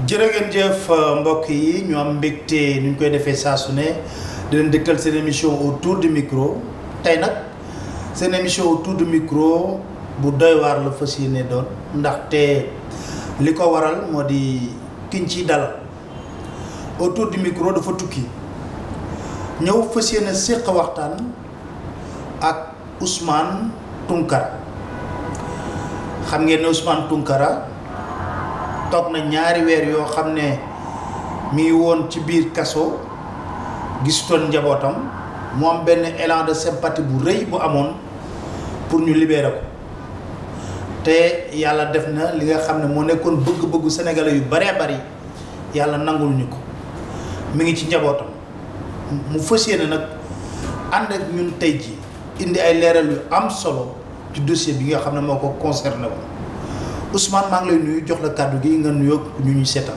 jërë ngeen jëf mbokk yi ñu am mbégte ni ñu koy defee saa su ne di leen dëkkal seen émission autour du micro tey nag seen émission autour du micro bu doy waar la fas yéene doon ndaxte li ko waral moo di kiñ ciy dalal autour du micro dafa tukki ñëw fas yéene séq waxtaan ak Ousmane Tounkara xam ngeen ne Ousmane Tounkara toog na ñaari weer yoo xam ne mi ngi woon ci biir kaso gisutoon njabootam mu am benn élan de sympathie bu rëy bu amoon pour ñu libérer ko te yàlla def na li nga xam ne moo nekkoon bëgg-bëggu sénégalais yu baree bari yàlla nangul ñu ko mi ngi ci njabootam mu fas yéene nag ànd ak ñun tey ji indi ay leeral yu am solo ci dossier bi nga xam ne moo ko concerné woon Ousmane maa ngi lay nuyu jox la kàddu gi nga nuyoo ñu ñu seetal.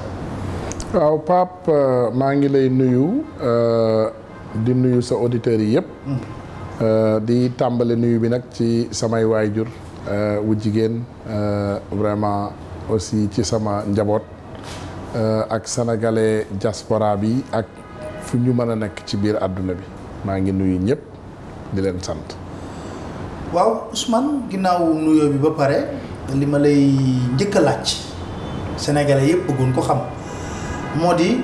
waaw Pape maa ngi lay nuyu di nuyu sa auditeurs yi yëpp. di tàmbale nuyu bi nag ci samay waayjur wu jigéen vraiment aussi ci sama njaboot ak sénégalais diaspora bi ak fu ñu mën a nekk ci biir àdduna bi maa ngi nuyu ñëpp di leen sant. waaw Ousmane ginnaaw nuyoo bi ba pare. li ma lay njëkk a laaj sénégalais yëpp bëggoon ko xam moo di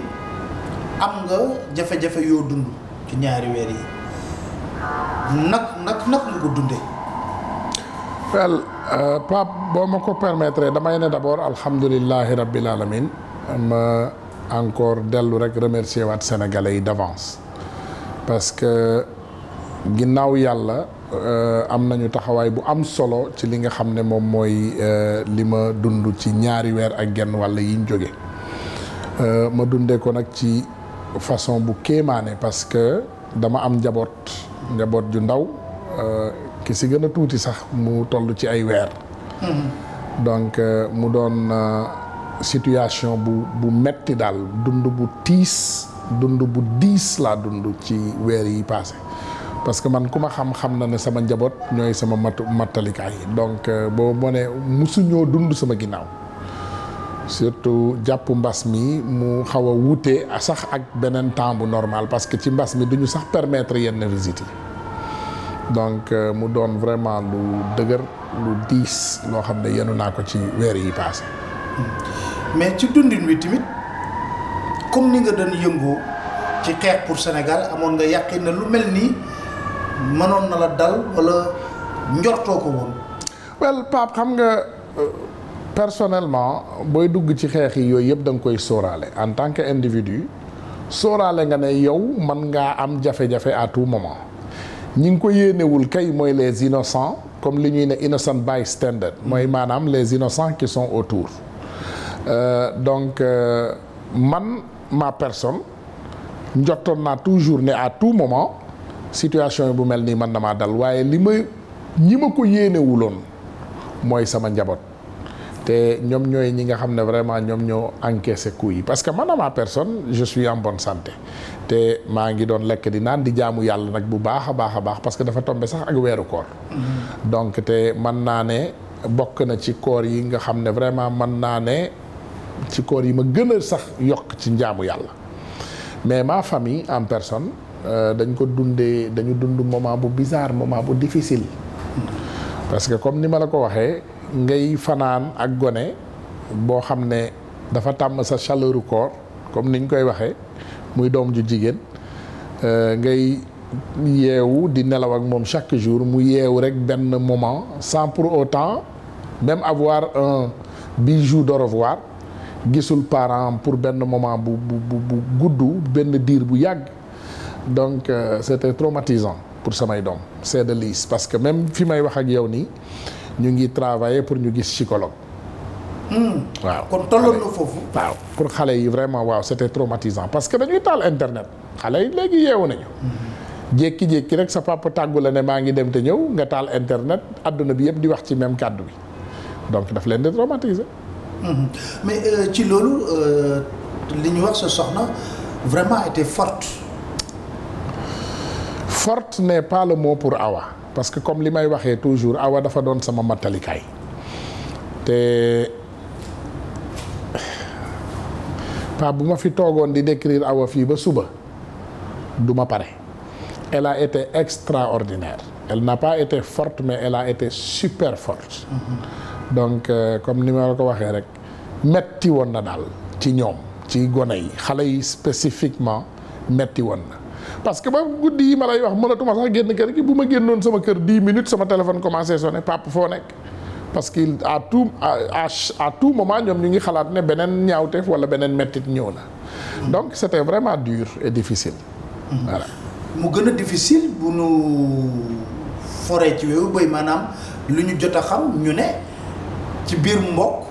am nga jafe-jafe yoo dund ci ñaari weer yi nag nga ko dundee. well Pape boo ma ko permettre damay ne d'abord alhamdulillahi rabbil alamin ma encore dellu rek remercier waat sénégalais yi d'avance parce que ginnaaw yàlla am nañu taxawaay bu am solo ci li nga xam ne moom mooy li ma dund ci ñaari weer ak genn wàll yi ñu jóge ma dundee ko nag ci façon bu kéemaane parce que dama am njaboot ju ndaw ki si gën a tuuti sax mu toll ci ay weer donc mu doon situation bu metti daal dund bu tiis dund bu diis laa dund ci weer yi passé parce que man ku ma xam na ne sama njaboot ñooy sama mattalikaay donc boo moo ne musuñoo dund sama ginnaaw surtout jàpp mbas mi mu xaw a wuute sax ak beneen temps bu normal parce que ci mbas mi duñu sax permettre yenn visite yi donc mu doon vraiment lu dëgër lu diis loo xam ne yenu naa ko ci weer yi passé mais ci dundin wi tamit comme ni nga doon yëngoo ci xeex pour Sénégal amoon nga yàqin ne lu mel nii mënoon na la dal wala njortoo ko woon. well Pape xam nga personnellement booy dugg ci xeex yi yooyu yëpp da nga koy sóoraale en tant que individu sóoraale nga ne yow mën ngaa am jafe-jafe à tout moment ñi ngi ko yéenewul kay mooy les innocents comme li ñuy ne innocent bystander mooy maanaam les innocents qui sont autour donc man ma personne njottoon naa toujours ne à tout moment situation bu mel nii man na maa dal waaye ñi ma ko yéenewuloon mooy sama njaboot te ñoom ñooy ñi nga xam ne vraiment ñoom ñoo encaissé coup yi parce que man ma personne je suis en bonne santé te maa ngi doon lekk di naan di jaamu yàlla nag bu baax a baax parce que dafa tombé sax ak weeru koor donc te mën naa ne bokk na ci koor yi nga xam ne vraiment mën naa ne ci koor yi ma gën a sax yokk ci njaamu yàlla mais ma famille en personne dañu dund moment bu bizarre moment bu difficile parce que comme ni ma la ko waxee ngay fanaan ak gone boo xam ne dafa tàmm sa chaleur corps comme niñ koy waxee muy doom ju jigéen ngay yeewu di nelaw ak moom chaque jour mu yeewu rek benn moment sans pour autant même avoir un bijou de revoir gisul parent pour benn moment bu gudd benn diir bu yàgg donc c'était traumatisant pour samay doom c'est de lisse parce que même fi may wax ak yow nii ñu ngi travailler pour ñu gis psychologue. waaw kon tolloon na foofu. waaw pour xale yi vraiment waaw c'était traumatisant parce que dañuy taal internet xale yi léegi yeewu nañu. jékki-jékki rek sa papa tàggu la ne maa ngi dem te ñëw nga taal internet adduna bi yëpp di wax ci même kàddu bi donc daf leen di traumatiser. mais ci loolu li ñu wax sa soxna vraiment était forte. Forte n'est pas le mot pour Awa parce que comme li may waxee toujours Awa dafa doon sama mattalikaay te Pape bu ma fi toogoon di décrire Awa fii ba suba du ma pare. Elle a été extraordinaire. Elle n'a pas été forte mais elle a été super forte. Donc comme ni ma la ko waxee rek metti woon na daal ci ñoom ci gone yi xale yi spécifiquement metti woon na. parce que ba guddi yi ma lay wax mënatuma sax génn kër gi bu ma génnoon sama kër 10 minutes sama téléphone commencé sonné Pape foo nekk. parce que à tout moment ñoom ñu ngi xalaat ne beneen ñaawteef wala beneen mettit ñëw na. donc c'était vraiment dur et difficile. voilà. mu gën a difficile bu nu foree ci wéewu bay maanaam lu ñu jot a xam ñu ne ci biir mbokk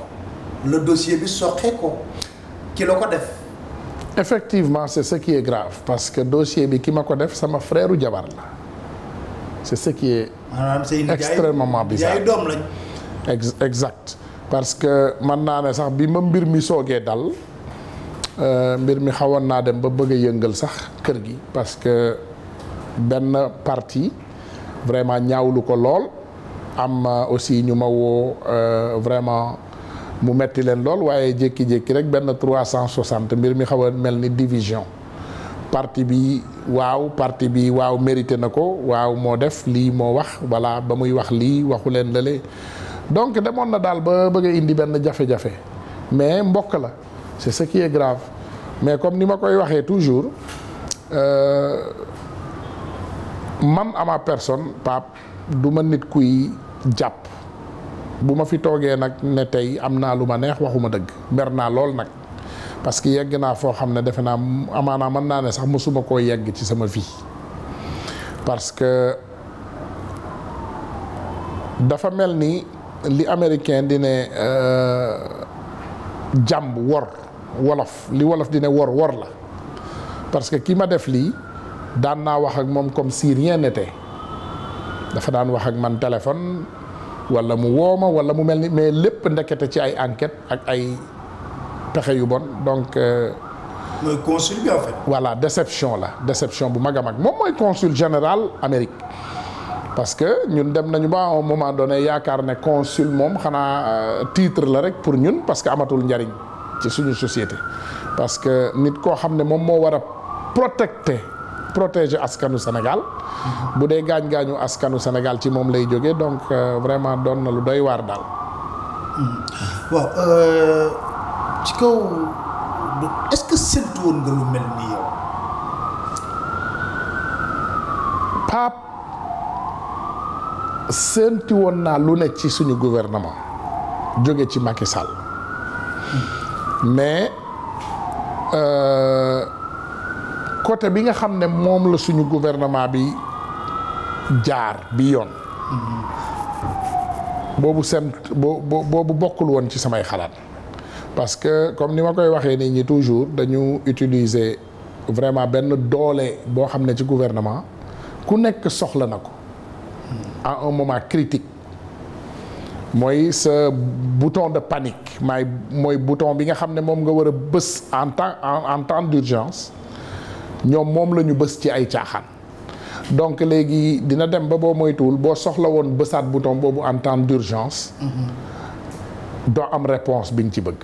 le dossier bi soxee ko ki la ko def. effectivement c'est ce qui est grave parce que dossier bi ki ma ko def sama frère u jabar la c'est ce qui est extrêmement bizarre doom lañ. exact parce que man naa ne sax bi ma mbir mi soogee dal mbir mi xawoon naa dem ba bëgg a yëngal sax kër gi parce que benn partie vraiment ñaawlu ko lool am aussi ñu ma woo vraiment mu metti leen lool waaye jékki-jékki rek benn 360 mbir mi xaw a mel ni division parti bi waaw mérité na ko waaw moo def lii moo wax voilà ba muy wax lii waxu leen lële donc demoon na daal ba bëgg a indi benn jafe-jafe mais mbokk la c'est ce qui est grave mais comme ni ma koy waxee toujours man à ma personne Pape du ma nit kuy jàpp bu ma fi toogee nag ne tey am naa lu ma neex waxuma dëgg mer naa lool nag parce que yegg naa foo xam ne defe naa amaanaa mën naa ne sax mosuma koo yegg ci sama vie parce que dafa mel ni li américain di ne jàmb wolof li wolof di ne wor la parce que ki ma def lii daan naa wax ak moom comme si rien n'était dafa daan wax ak man téléphone wala mu wooma wala mu mel ni mais lépp ndekete ci ay enquête ak ay pexe yu bon donc. mooy consul bi en fait. voilà déception bu mag a mag moom mooy consul général Amérique parce que ñun dem nañu ba à un moment donné yaakaar ne consul moom xanaa titre la rek pour ñun parce que amatul njariñ ci suñu société parce que nit koo xam ne moom moo war a protéger askanu Sénégal bu dee gaañu askanu Sénégal ci moom lay jógee donc vraiment doon na lu doy waar daal. waaw ci kaw est-ce que séntu woon nga lu mel nii yow. Pape séntu woon naa lu ne ci suñu gouvernement jóge ci Macky Sall mais. côté bi nga xam ne moom la suñu gouvernement bi jaar bi yoon boobu bokkul woon ci samay xalaat parce que comme ni ma koy waxee nit ñi toujours dañu utiliser vraiment benn doole boo xam ne ci gouvernement ku nekk soxla na ko à un moment critique mooy sa bouton de panique mooy bouton bi nga xam ne moom nga war a bës en temps d'urgence ñoom moom la ñu bës ci ay caaxaan donc léegi dina dem ba boo moytuwul boo soxla woon bësaat bouton boobu en temps d'urgence doo am réponse bi nga ci bëgg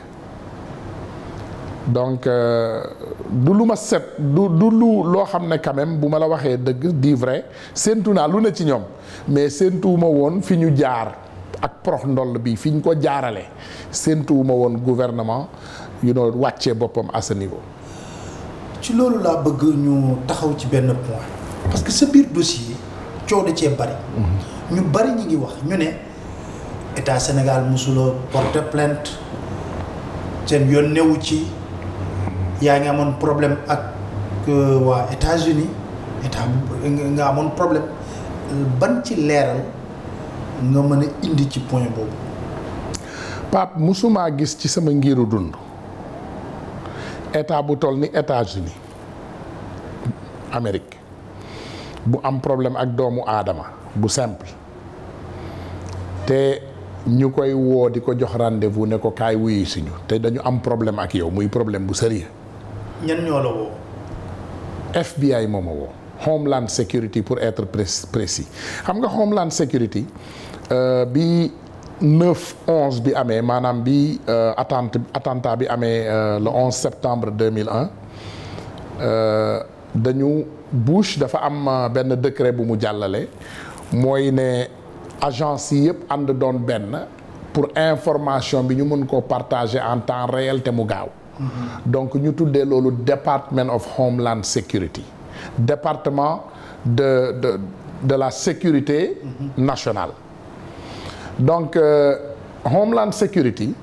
donc du lu ma set du lu loo xam ne quand même bu ma la waxee dëgg di vrai séentu naa lu ne ci ñoom mais séentuwuma woon fi ñu jaar ak prox ndoll bi fi ñu ko jaarale séentuwuma woon gouvernement wàccee boppam à ce niveau. ci loolu laa bëgg ñu taxaw ci benn point parce que sa biir dossier coow da cee bari. ñu bari ñi ngi wax ñu ne état Sénégal musula porter plainte seen yoon newu ci yaa ngi amoon problème ak waa États-Unis état nga amoon problème ban ci leeral nga mën a indi ci point boobu. Pape musumaa gis ci sama ngiru dund état bu toll ni États-Unis Amérique bu am problème ak doomu aadama bu simple te ñu koy woo di ko jox rendez-vous ne ko kaay wuyu si ñu te dañu am problème ak yow muy problème bu sérieux. ñan ñoo la woo. FBI moo ma woo. Homeland Security pour être précis xam nga Homeland Security bi 9/11 bi amee maanaam bi attentat bi amee le 11 septembre 2001 Bush dafa am benn décret bu mu jàllale mooy ne agence yi yëpp ànd doon benn pour information bi ñu mën koo partager en temps réel te mu gaaw. Donc ñu tuddee loolu Department of Homeland Security, département de la sécurité nationale. Donc Homeland Security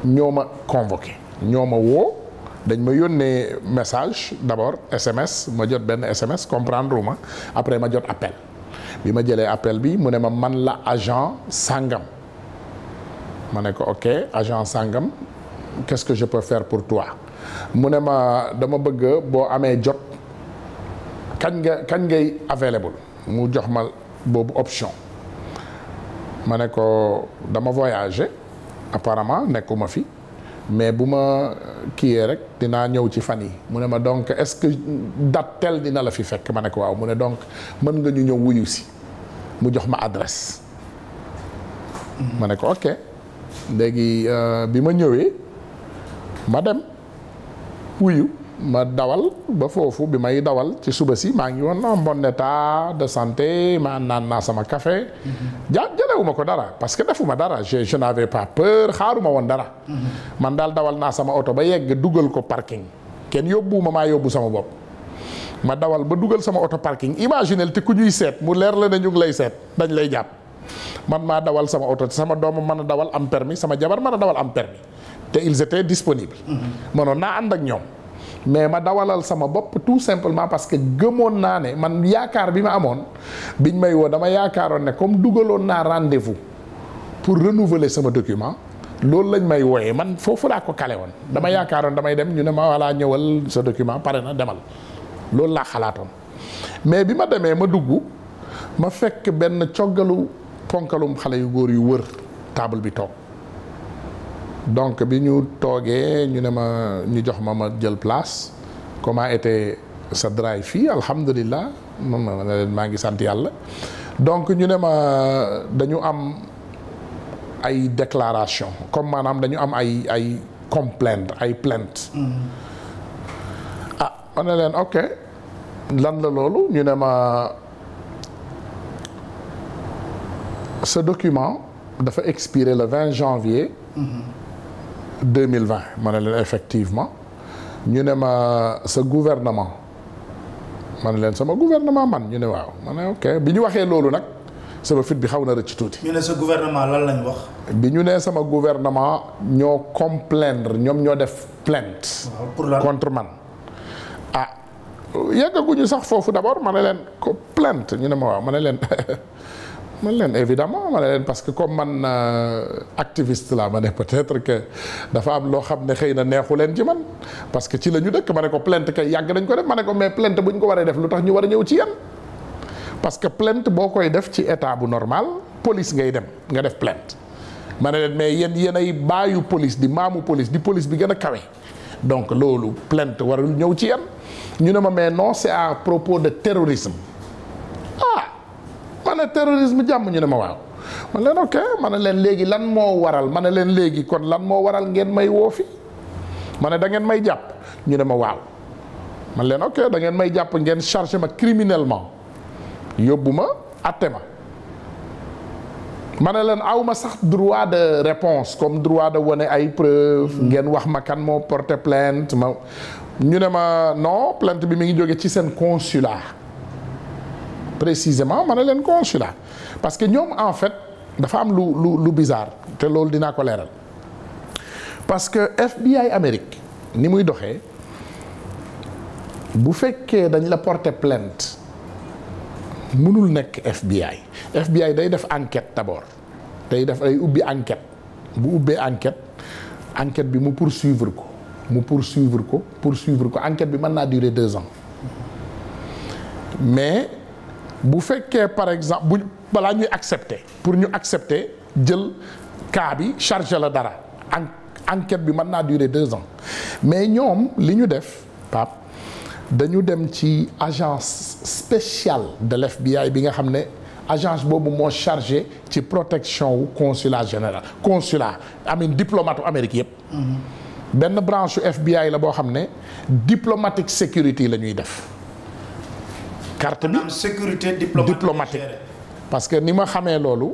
ñoo ma convoqué, ñoo ma woo, dañ ma yónnee message d'abord SMS, ma jot benn SMS comprendre ma, après ma jot appel. Bi ma jëlee appel bi mu ne ma man la agent sangam. Ma ne ko ok agent sangam, qu'est-ce que je peux faire pour toi? Mu ne ma dama bëgg boo amee jot kañ ngay available, mu jox ma boobu option. Ma ne ko dama voyager apparemment nekkuma fi, mais bu ma kiiyee rek dinaa ñëw ci fan yi. Mu ne ma donc est-ce que date telle dina la fi fekk? Ma ne ko waaw. Mu ne donc mën nga ñu ñëw wuyu si. Mu jox ma adresse. Ma ne ko ok léegi bi ma ñëwee ma dem wuyu, ma dawal ba foofu. Bi may dawal ci suba si maa ngi woon en bon état de santé, ma naan naa sama café. Jëlewuma ko dara parce que defuma dara, je n'avais pas peur, xaaruma woon dara. Man daal dawal naa sama oto ba yegg dugal ko parking, kenn yóbbuwuma, maa yóbbu sama bopp. Ma dawal ba dugal sama oto parking, imaginel te ku ñuy seet mu leer la ne ñu ngi lay seet, dañ lay jàpp. Man maa dawal sama oto, sama doom mën a dawal am permis, sama jabar mën a dawal am permis te ils étaient disponibles. mënoon naa ànd ak ñoom, mais ma dawalal sama bopp tout simplement parce que gëmoon naa ne man yaakaar bi ma amoon biñ may woo, dama yaakaaroon ne comme dugaloon naa rendez-vous pour renouveler sama document, loolu lañ may wooyee. man foofu laa ko kale woon, dama yaakaaroon damay dem ñu ne ma voilà ñëwal sa document pare na demal, loolu laa xalaatoon. mais bi ma demee ma dugg, ma fekk benn coggalu ponkalum xale yu góor yu wër table bi toog. Donc bi ñu toogee ñu ne ma, ñu jox ma jël place. Comment était sa drive fii? Alhamdulillah, ma ne leen maa ngi sant yàlla. Donc ñu ne ma dañu am ay déclaration, comme maanaam dañu am ay complainte, ay plainte. Ah ma ne leen ok lan la loolu? ñu ne ma ce document dafa expiré le 20 janvier 2020. Ma ne leen effectivement. ñu ne ma sa gouvernement. ma ne leen sama gouvernement man? ñu ne waaw. ma ne ok bi ñu waxee loolu nag sama fit bi xaw na rëcc tuuti. ñu ne sa gouvernement lan lañ wax? bi ñu nee sama gouvernement ñoo complaindre, ñoom ñoo def plainte. pour lan? contre man. ah yeggaguñu sax foofu d'abord. ma ne leen ko plainte? ñu ne ma waaw. ma ne leen man leen évidemment, ma ne leen parce que comme man activiste la, ma ne peut-être que dafa am loo xam ne xëy na neexu leen ci man parce que ci la ñu dëkk. ma ne ko plainte kay yàgg nañ ko def. ma ne ko mais plainte bu ñu ko waree def lu tax ñu war a ñëw ci yéen? parce que plainte boo koy def ci état bu normal, police ngay dem nga def plainte. ma ne leen mais yéen ay baayu police, di maamu police, di police bi gën a kawe, donc loolu plainte warul ñëw ci yéen. ñu ne ma mais non, c'est à propos de terrorisme. ma ne terrorisme jàmm? ñu ne ma waaw. ma ne leen ok. ma ne leen léegi lan moo waral? ma ne leen léegi kon lan moo waral ngeen may woo fi? ma ne da ngeen may jàpp? ñu ne ma waaw. ma ne leen ok da ngeen may jàpp, ngeen chargé ma criminellement, yóbbu ma atte ma. ma ne leen aw ma sax droit de réponse, comme droit de wane ay preuve, ngeen wax ma kan moo porté plainte ma. ñu ne ma non, plainte bi mi ngi jóge ci seen consulat. Précisément ma ne leen consulat, parce que ñoom en fait dafa am lu bizarre te loolu dinaa ko leeral. parce que FBI Amérique ni muy doxee, bu fekkee dañ la porter plainte mënul nekk FBI. FBI day def enquête d'abord, day def ay ubbi enquête. bu ubbee enquête bi mu poursuivre ko enquête bi mën naa durer 2 ans. mais bu fekkee par exemple balaa ñuy accepter, pour ñu accepter jël cas bi chargé la dara, enquête bi mën naa durer 2 ans. mais ñoom li ñu def Pape, dañu dem ci agence spéciale de l'FBI bi nga xam ne agence boobu moo chargé ci protection wu consulat général consulat diplomate u Amérique yëpp. benn branche FBI la boo xam ne diplomatique sécurité la ñuy def. carte bi sécurité diplomatique parce que ni ma xamee loolu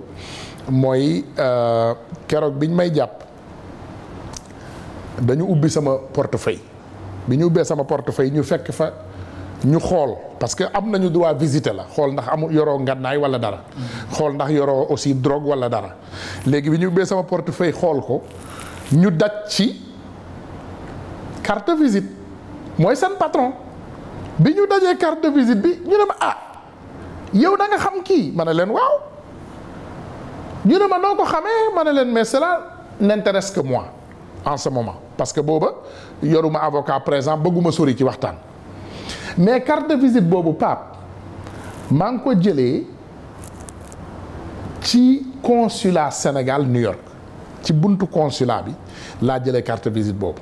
mooy keroog biñ may jàpp dañu ubbi sama portefeuille bi ñu ubbee sama portefeuille ñu fekk fa ñu xool parce que am nañu droit visiter la xool ndax amul yoroo ngannaay wala dara. xool ndax yoroo aussi drogue wala dara léegi bi ñu ubbee sama portefeuille xool ko ñu daj ci carte de visite mooy seen patron. bi ñu dajee carte de visite bi ñu ne ma yow da nga xam kii ma ne leen waaw ñu ne ma noo ko xamee ma ne leen mais cela n'intéresse que moi en ce moment parce que booba yoruma avocat présent bëgguma sori ci waxtaan mais carte de visite boobu Pape maa ngi ko jëlee ci consulat Sénégal New York ci buntu consulat bi laa jëlee carte de visite boobu.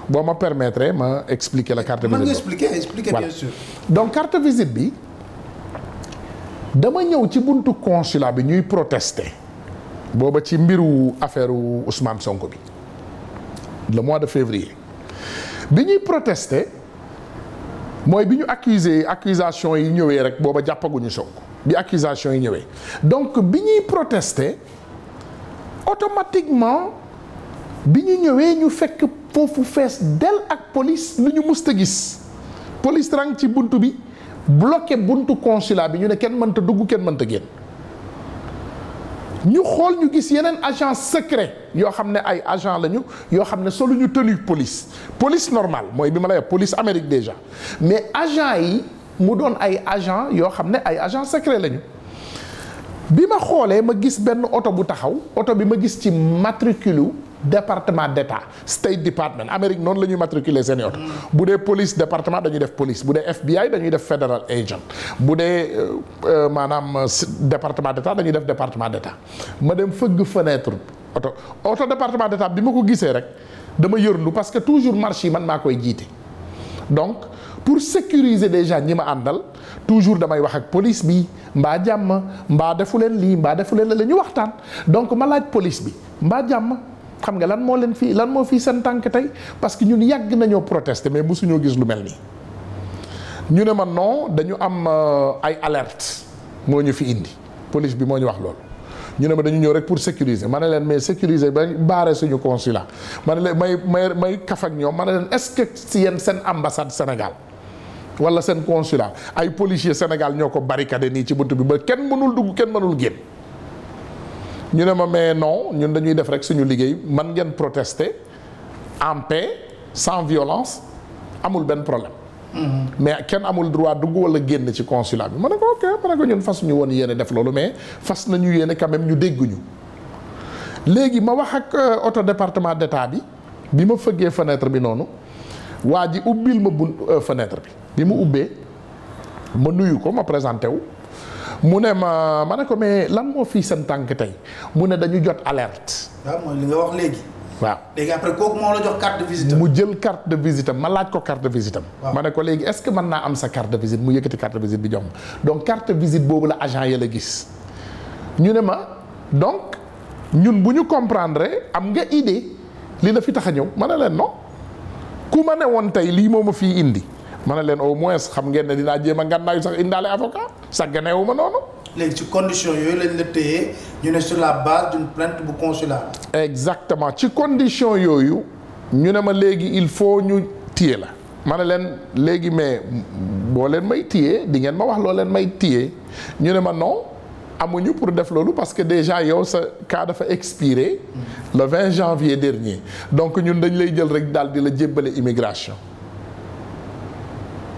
boo ma permettre ma expliquer la carte de visite. mën nga expliquer bien sûr. donc carte de visite bi dama ñëw ci buntu consulat bi ñuy protester booba ci mbiru affaire Ousmane Sonko bi le mois de février bi ñuy protester mooy bi ñu accusation yi ñëwee rek booba jàppaguñu Sonko bi accusation yi ñëwee donc bi ñuy protester automatiquement bi ñu ñëwee ñu fekk foofu fees del ak police lu ñu musta gis police rang ci buntu bi bloqué buntu consulat bi ñu ne kenn mënta dugg kenn mënta génn ñu xool ñu gis yeneen agent secret yoo xam ne ay agent lañu yoo xam ne solu ñu tenue police normale mooy bi ma lay wax police Amérique déjà mais agent yi mu doon ay agent yoo xam ne ay agent secret lañu bi ma xoolee ma gis benn oto bu taxaw oto bi ma gis ci matricule département d'état State Department Amérique noonu la ñuy matriculer seen oto bu dee police département dañuy def police bu dee FBI dañuy def federal agent bu dee maanaam département d'état dañuy def département d'état ma dem fëgg fenêtre oto département d'état bi ma ko gisee rek dama yërlu parce que toujours marche yi man maa koy jiite donc pour sécuriser déjà ñi ma àndal toujours damay wax ak police bi mbaa jàmm mbaa defu leen lii mbaa defu leen la ñu waxtaan donc ma laaj police bi mbaa jàmm xam nga lan moo fii seen tànk tey parce que ñun yàgg nañoo protester mais mosuñoo gis lu mel nii ñu ne ma non dañu am ay alerte moo ñu fi indi police bi moo ñu wax loolu ñu ne ma dañu ñëw rek pour sécuriser ma ne leen mais sécuriser ba baare suñu consulat ma ne leen may kaf ak ñoom ma ne leen est-ce que si yéen seen ambassade Sénégal wala seen consulat ay policiers Sénégal ñoo ko barricadé nii ci buntu bi ba kenn mënul dugg kenn mënul génn ñu ne ma mais non ñun dañuy def rek suñu liggéey man ngeen protester en paix sans violence amul benn problème. mais kenn amul droit dugg wala génn ci consulat bi ma ne ko ok ma ne ko ñun fas ñu woon yéene def loolu mais fas nañu yéene quand même ñu dégguñu léegi ma wax ak auto département d'état bi ma fëggee fenêtre bi noonu waa ji ubbil ma fenêtre bi mu ubbee ma nuyu ko ma présenté wu. mu ne ma ne ko mais lan moo fii seen tànk tey mu ne dañu jot alerte. waaw mooy li nga wax léegi. waaw léegi après kooku moo la jox carte de visite am. mu jël carte de visite am ma laaj ko carte de visite am. ma ne ko léegi est-ce que mën naa am sa carte de visite mu yëkkati carte de visite bi jox ma donc carte de visite boobu la agent ya la gis. ñu ne ma donc ñun bu ñu comprendre am nga idée li la fi tax a ñëw ma ne leen non ku ma ne woon tey lii moo ma fii indi. ma ne leen au moins xam ngeen ne dinaa jéem a ngànnaayu sax indaale avocat sax ganeewu ma noonu. léegi ci condition yooyu lañ la téye ñu ne sur la base d'une plainte bu consulat. exactement ci condition yooyu ñu ne ma léegi il faut ñu téye la. ma ne leen léegi mais boo leen may téye di ngeen ma wax loo leen may téye ñu ne ma non amuñu pour def loolu parce que déjà yow sa cas dafa expiré le 20 janvier dernier donc ñun dañ lay jël rek daal di la jébbale immigration.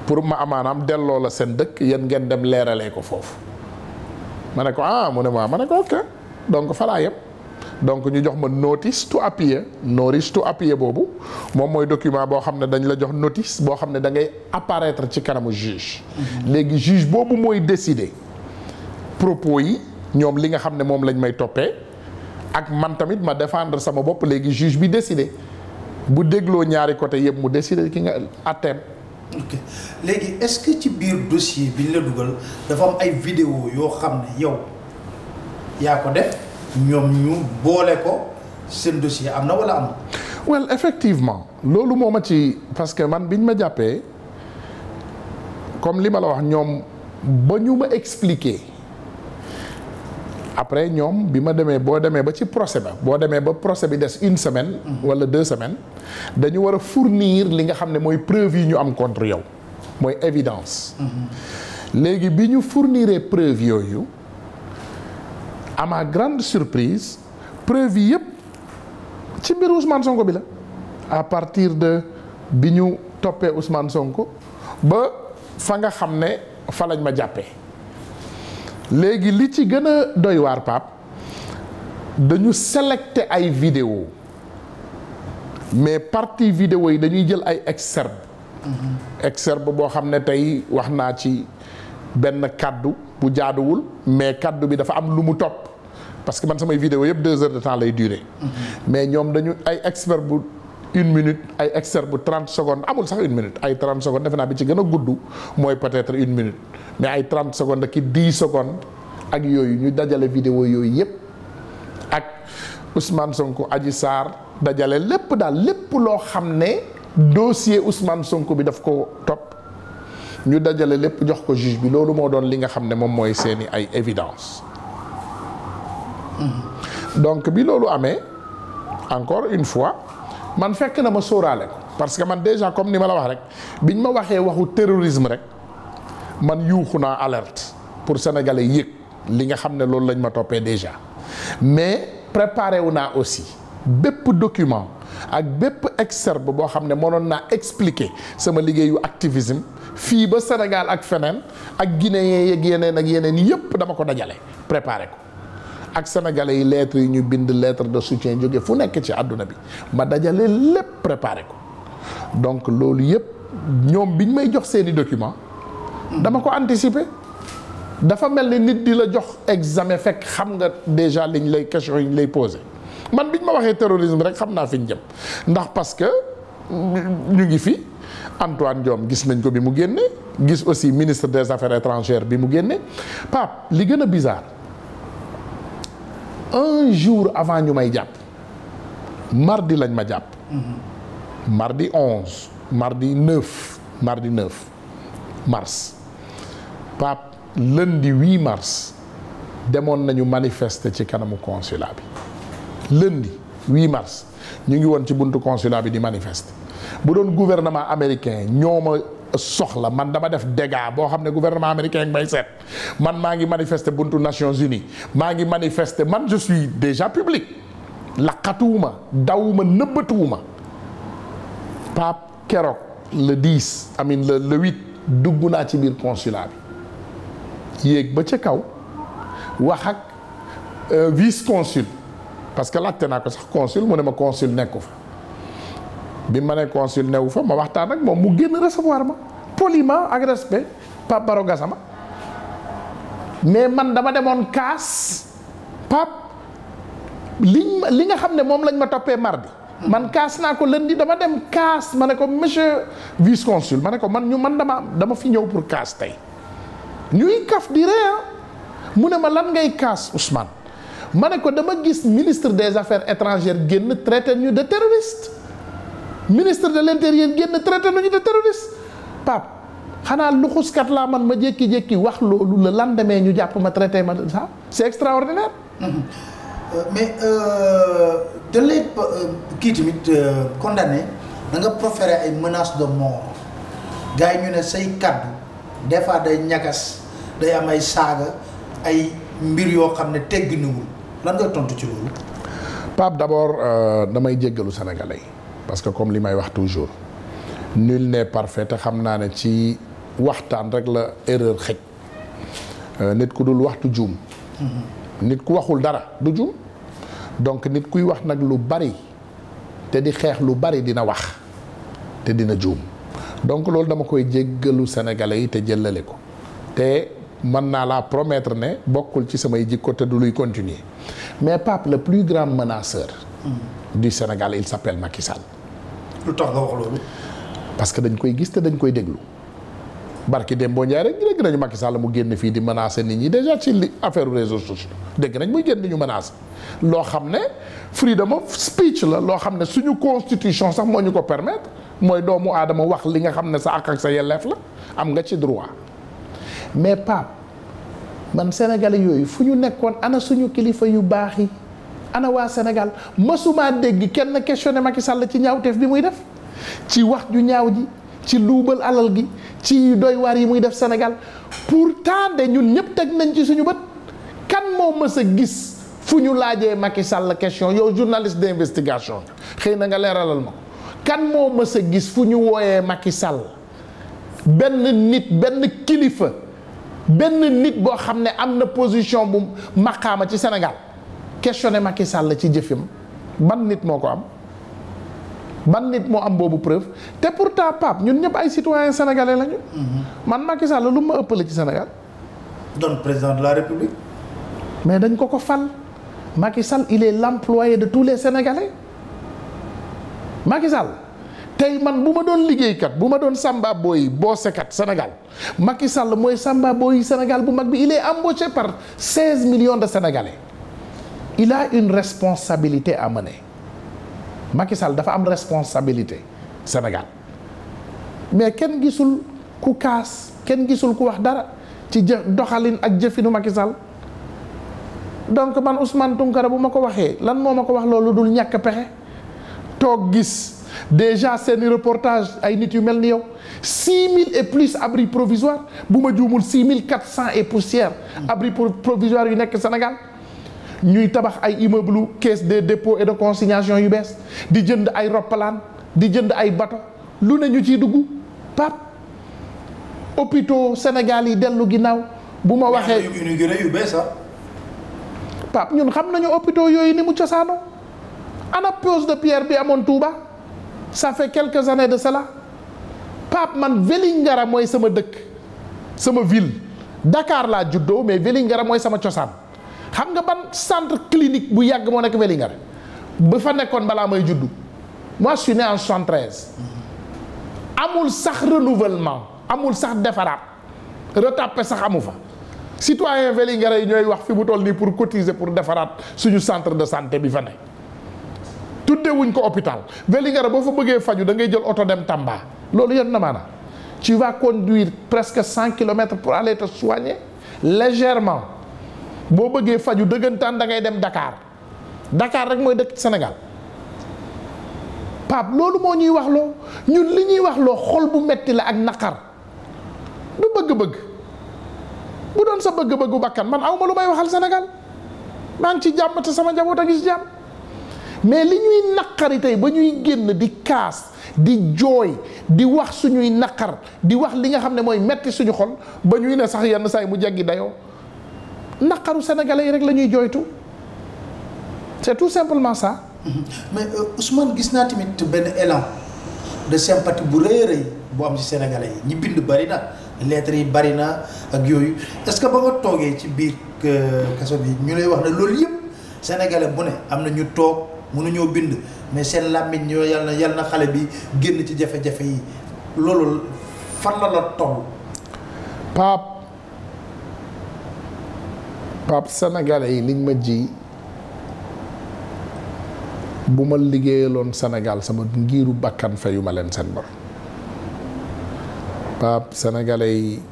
pour ma amaanaam delloo la seen dëkk yéen ngeen dem leeralee ko foofu ma ne ko mu ne ma ne ko ok donc fa laa yem donc ñu jox ma notice to appear boobu moom mooy document boo xam ne dañ la jox notice boo xam ne da ngay apparaître ci kanamu juge. léegi juge boobu mooy décider propos yi ñoom li nga xam ne moom lañ may toppee ak man tamit ma défendre sama bopp léegi juge bi décider bu dégloo ñaari côté yëpp mu décider ki nga atteem. ok léegi est-ce que ci biir dossier bi ñu la dugal dafa am ay vidéo yoo xam ne yow yaa ko def ñoom ñu boole ko seen dossier am na wala am. well effectivement loolu moo ma ci parce que man biñ ma jàppee comme li ma la wax ñoom ba ñu ma expliquer après ñoom bi ma demee boo demee ba ci procès ba boo demee ba procès bi des une semaine wala 2 semaines dañu war a fournir li nga xam ne mooy preuve yi ñu am contre yow mooy évidence léegi bi ñu fourniree preuve yooyu à ma grande surprise preuve yi yëpp ci mbiru Ousmane Sonko bi la à partir de bi ñu toppee Ousmane Sonko ba fa nga xam ne fa lañ ma jàppee léegi li ci gën a doy waar Pape dañu sélecté ay vidéo mais partie vidéo yi dañuy jël ay excerpt excerpt boo xam ne tey wax naa ci benn kaddu bu jaaduwul mais kaddu bi dafa am lu mu topp parce que man samay vidéo yëpp 2 heures de temps lay durer mais ñoom dañu ay excerpt bu 1 minute ay excerpt bu 30 secondes amul sax 1 minute ay 30 secondes defe naa bi ci gën a gudd mooy peut-être 1 minute mais ay 30 secondes ak 10 secondes ak yooyu ñu dajale vidéo yooyu yëpp ak Ousmane Sonko Adji Sarr dajale lépp daal lépp loo xam ne dossier Ousmane Sonko bi daf ko topp ñu dajale lépp jox ko juge bi loolu moo doon li nga xam ne moom mooy seeni ay évidence donc bi loolu amee encore une fois man fekk na ma sóoraale ko parce que man déjà comme ni ma la wax rek biñ ma waxee waxu terrorisme rek man yuuxu naa alerte pour sénégalais yëg li nga xam ne loolu lañ ma toppee déjà mais préparé wu naa aussi bépp document ak bépp excerpt boo xam ne mënoon naa expliquer sama liggéeyu activisme fii ba Sénégal ak feneen ak Guinée yeeg yeneen ak yeneen yëpp dama ko dajale préparé ko ak sénégalais yi lettres yi ñu bind lettre de soutien jóge fu nekk ci àdduna bi ma dajale lépp préparé ko donc loolu yëpp ñoom biñ may jox seeni document dama ko anticiper dafa mel ni nit di la jox examen fekk xam nga déjà liñ lay question yi ñu lay posé man biñ ma waxee terrorisme rek xam naa fi ñu jëm ndax parce que ñu ngi fi Antoine Diome gis nañ ko bi mu génne gis aussi ministre des affaires étrangères bi mu génne Pape li gën a bizarre un jour avant ñu may jàpp mardi lañ ma jàpp mardi 11 mardi 9 mars Pape lundi 8 mars demoon nañu manifester ci kanamu consulat bi lundi 8 mars ñu ngi woon ci buntu consulat bi di manifester bu doon gouvernement américain ñoo ma soxla man dama def dégâts boo xam ne gouvernement américain bay seet man maa ngi manifester buntu Nations Unies maa ngi manifester man je suis déjà public laqatuwuma dawuma nëbbatuwuma Pape keroog le 10 amin le 8 dugg naa ci biir consulat bi yéeg ba ca kaw wax ak vice consul parce que laajte naa ko sax consul mu ne ma consul nekku fa bi ma ne consul newu fa ma waxtaan ak moom mu génn recevoir ma poliment ak respect Pape Baro Gassama mais man dama demoon kaas Pape li nga xam ne moom lañ ma toppee mardi man kaas naa ko lundi dama dem kaas ma ne ko monsieur vice consul ma ne ko man dama fi ñëw pour kaas tey ñuy kaf di ree mu ne ma lan ngay kaas Ousmane ma ne ko dama gis ministre des affaires étrangères génn traité ñu de terroriste ministre de l'intérieur génn traité nañu de terroriste Pape xanaa luxuskat laa man ma jékki-jékki wax loolu le lendemain ñu jàpp ma traité ma de ça c'est extraordinaire. mais da lay kii tamit condamné da nga proféré ay menaces de mort gars yi ñu ne say kaddu des fois day ñagas day am ay saaga ay mbir yoo xam ne tegginuwul lan nga tontu ci loolu. Pape d'abord damay jéggalu sénégalais yi parce que comme li may wax toujours nul n'est parfait te xam naa ne ci waxtaan rek la erreur xëj nit ku dul waxtu juum. nit ku waxul dara du juum donc nit kuy wax nag lu bari te di xeex lu bari dina wax te dina juum donc loolu dama koy jéggalu sénégalais yi te jëllale ko te mën naa laa promettre ne bokkul ci samay jikko te du luy continuer mais Pape le plus grand menaceur du Sénégal il s'appelle Macky Sall. lu tax nga wax loolu. parce que dañ koy gis te dañ koy déglu barki Dembo Ndiaye rek dégg nañu Macky Sall mu génn fii di menacer nit ñi déjà ci li affaire réseaux sociaux dégg nañ muy génn di ñu menacer loo xam ne freedom of speech la loo xam ne suñu constitution sax moo ñu ko permettre mooy doomu aadama wax li nga xam ne sa àq ak sa yelleef la am nga ci droit mais Pape man sénégalais yooyu fu ñu nekkoon ana suñu kilifa yu baax yi ana waa Sénégal mësuma dégg kenn questionné Macky Sall ci ñaawteef bi muy def ci wax ju ñaaw ji ci luubal alal gi ci doy waar yi muy def Sénégal pourtant de ñun ñëpp teg nañ ci suñu bët kan moo mës a gis fu ñu laajee Macky Sall question yow journaliste d'investigation xëy na nga leeralal ma ko kan moo mës a gis fu ñu wooyee Macky Sall benn nit benn kilifa benn nit boo xam ne am na position bu maqaama ci Sénégal questionné Macky Sall ci jëfam ban nit moo ko am ban nit moo am boobu preuve te pourtant Pape ñun ñëpp ay citoyens sénégalais lañu. man Macky Sall lu ma ëppale ci Sénégal. doon président de la République. mais dañ ko fal Macky Sall il est l'employé de tous les Sénégalais Macky Sall tey man bu ma doon liggéeykat bu ma doon Samba Boy boosekat Sénégal Macky Sall mooy Samba Boy Sénégal bu mag bi il est embauché par 16 millions de Sénégalais il a une responsabilité à mener. Macky Sall dafa am responsabilité Sénégal mais kenn gisul ku kaas kenn gisul ku wax dara ci doxalin ak jëfinu Macky Sall donc man Ousmane Tounkara bu ma ko waxee lan moo ma ko wax loolu dul ñàkk pexe toog gis déjà seeni reportage ay nit yu mel ni yow 6000 et plus abris provisoires bu ma juumul 6400 et poussière abris provisoires yu nekk Sénégal ñuy tabax ay immeuble caisse de dépôt et de consignation yu bees di jënd ay roppalaan di jënd ay bateau lu ne ñu ciy dugg Pape hôpitaux Sénégal yi dellu ginnaaw bu ma waxee inauguré yu bees Pape ñun xam nañu hôpitaux yooyu ni mu cosaanoo ana pose de pierre bi amoon Touba ça fait quelques années de cela Pape man Vélingara mooy sama dëkk sama ville Dakar laa juddoo mais Vélingara mooy sama cosaan xam nga ban centre clinique bu yàgg moo nekk Vélingara ba fa nekkoon balaa may juddu moi je suis né en 73 amul sax renouvellement amul sax defaraat retapé sax amu fa citoyen Vélingara yi ñooy wax fi mu toll nii pour cotiser pour defaraat suñu centre de santé bi fa ne tuddewuñ ko hôpital Vélingara boo fa bëggee faju da ngay jël oto dem Tamba loolu yoon na maanaam tu vas conduire presque 100 kilomètres pour aller te soigner légèrement boo bëggee faju dëggantaan da ngay dem Dakar Dakar rek mooy dëkk Sénégal Pape loolu moo ñuy wax loo ñun li ñuy wax loo xol bu metti la ak naqar du bëgg-bëgg bu doon sa bëgg-bëggu bakkan man awma lu may waxal Sénégal maa ngi ci jàmm te sama njaboot a ngi ci jàmm mais li ñuy naqari tey ba ñuy génn di kaas di jooy di wax suñuy naqar di wax li nga xam ne mooy metti suñu xol ba ñuy ne sax yenn saa yi mu jeggi dayoo naqaru sénégalais yi rek la ñuy jooytu c'est tout simplement ça. mais Ousmane gis naa tamit benn élan de sympathie bu rëy a rëy bu am ci sénégalais yi ñi bind bari na lettres yi bari na ak yooyu est-ce que ba nga toogee ci biir kaso bi ñu lay wax ne loolu yëpp sénégalais bu ne am na ñu toog mënuñoo bind mais seen làmmiñ ñoo yal na xale bi génn ci jafe-jafe yi loolu fan la toll. Pape sénégalais yi liñ ma ji bu ma liggéeyaloon Sénégal sama ngiiru bakkan fayu ma leen seen bor Pape sénégalais yi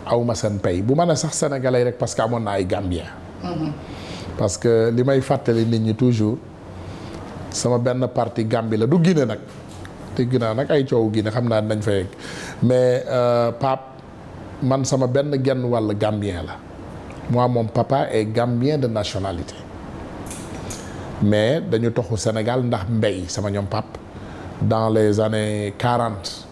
awma seen pay bu ma ne sax sénégalais yi rek parce que amoon na ay Gambien parce que li may fàttali nit ñi toujours sama benn parti Gambie la du Guinée nag dégg naa nag ay coow Guinée xam naa dañ fa yegg mais Pape man sama benn genn wàll Gambien la moi mon papa est Gambien de nationalité mais dañu toxu Sénégal ndax mbéy sama ñoom pap dans les années 40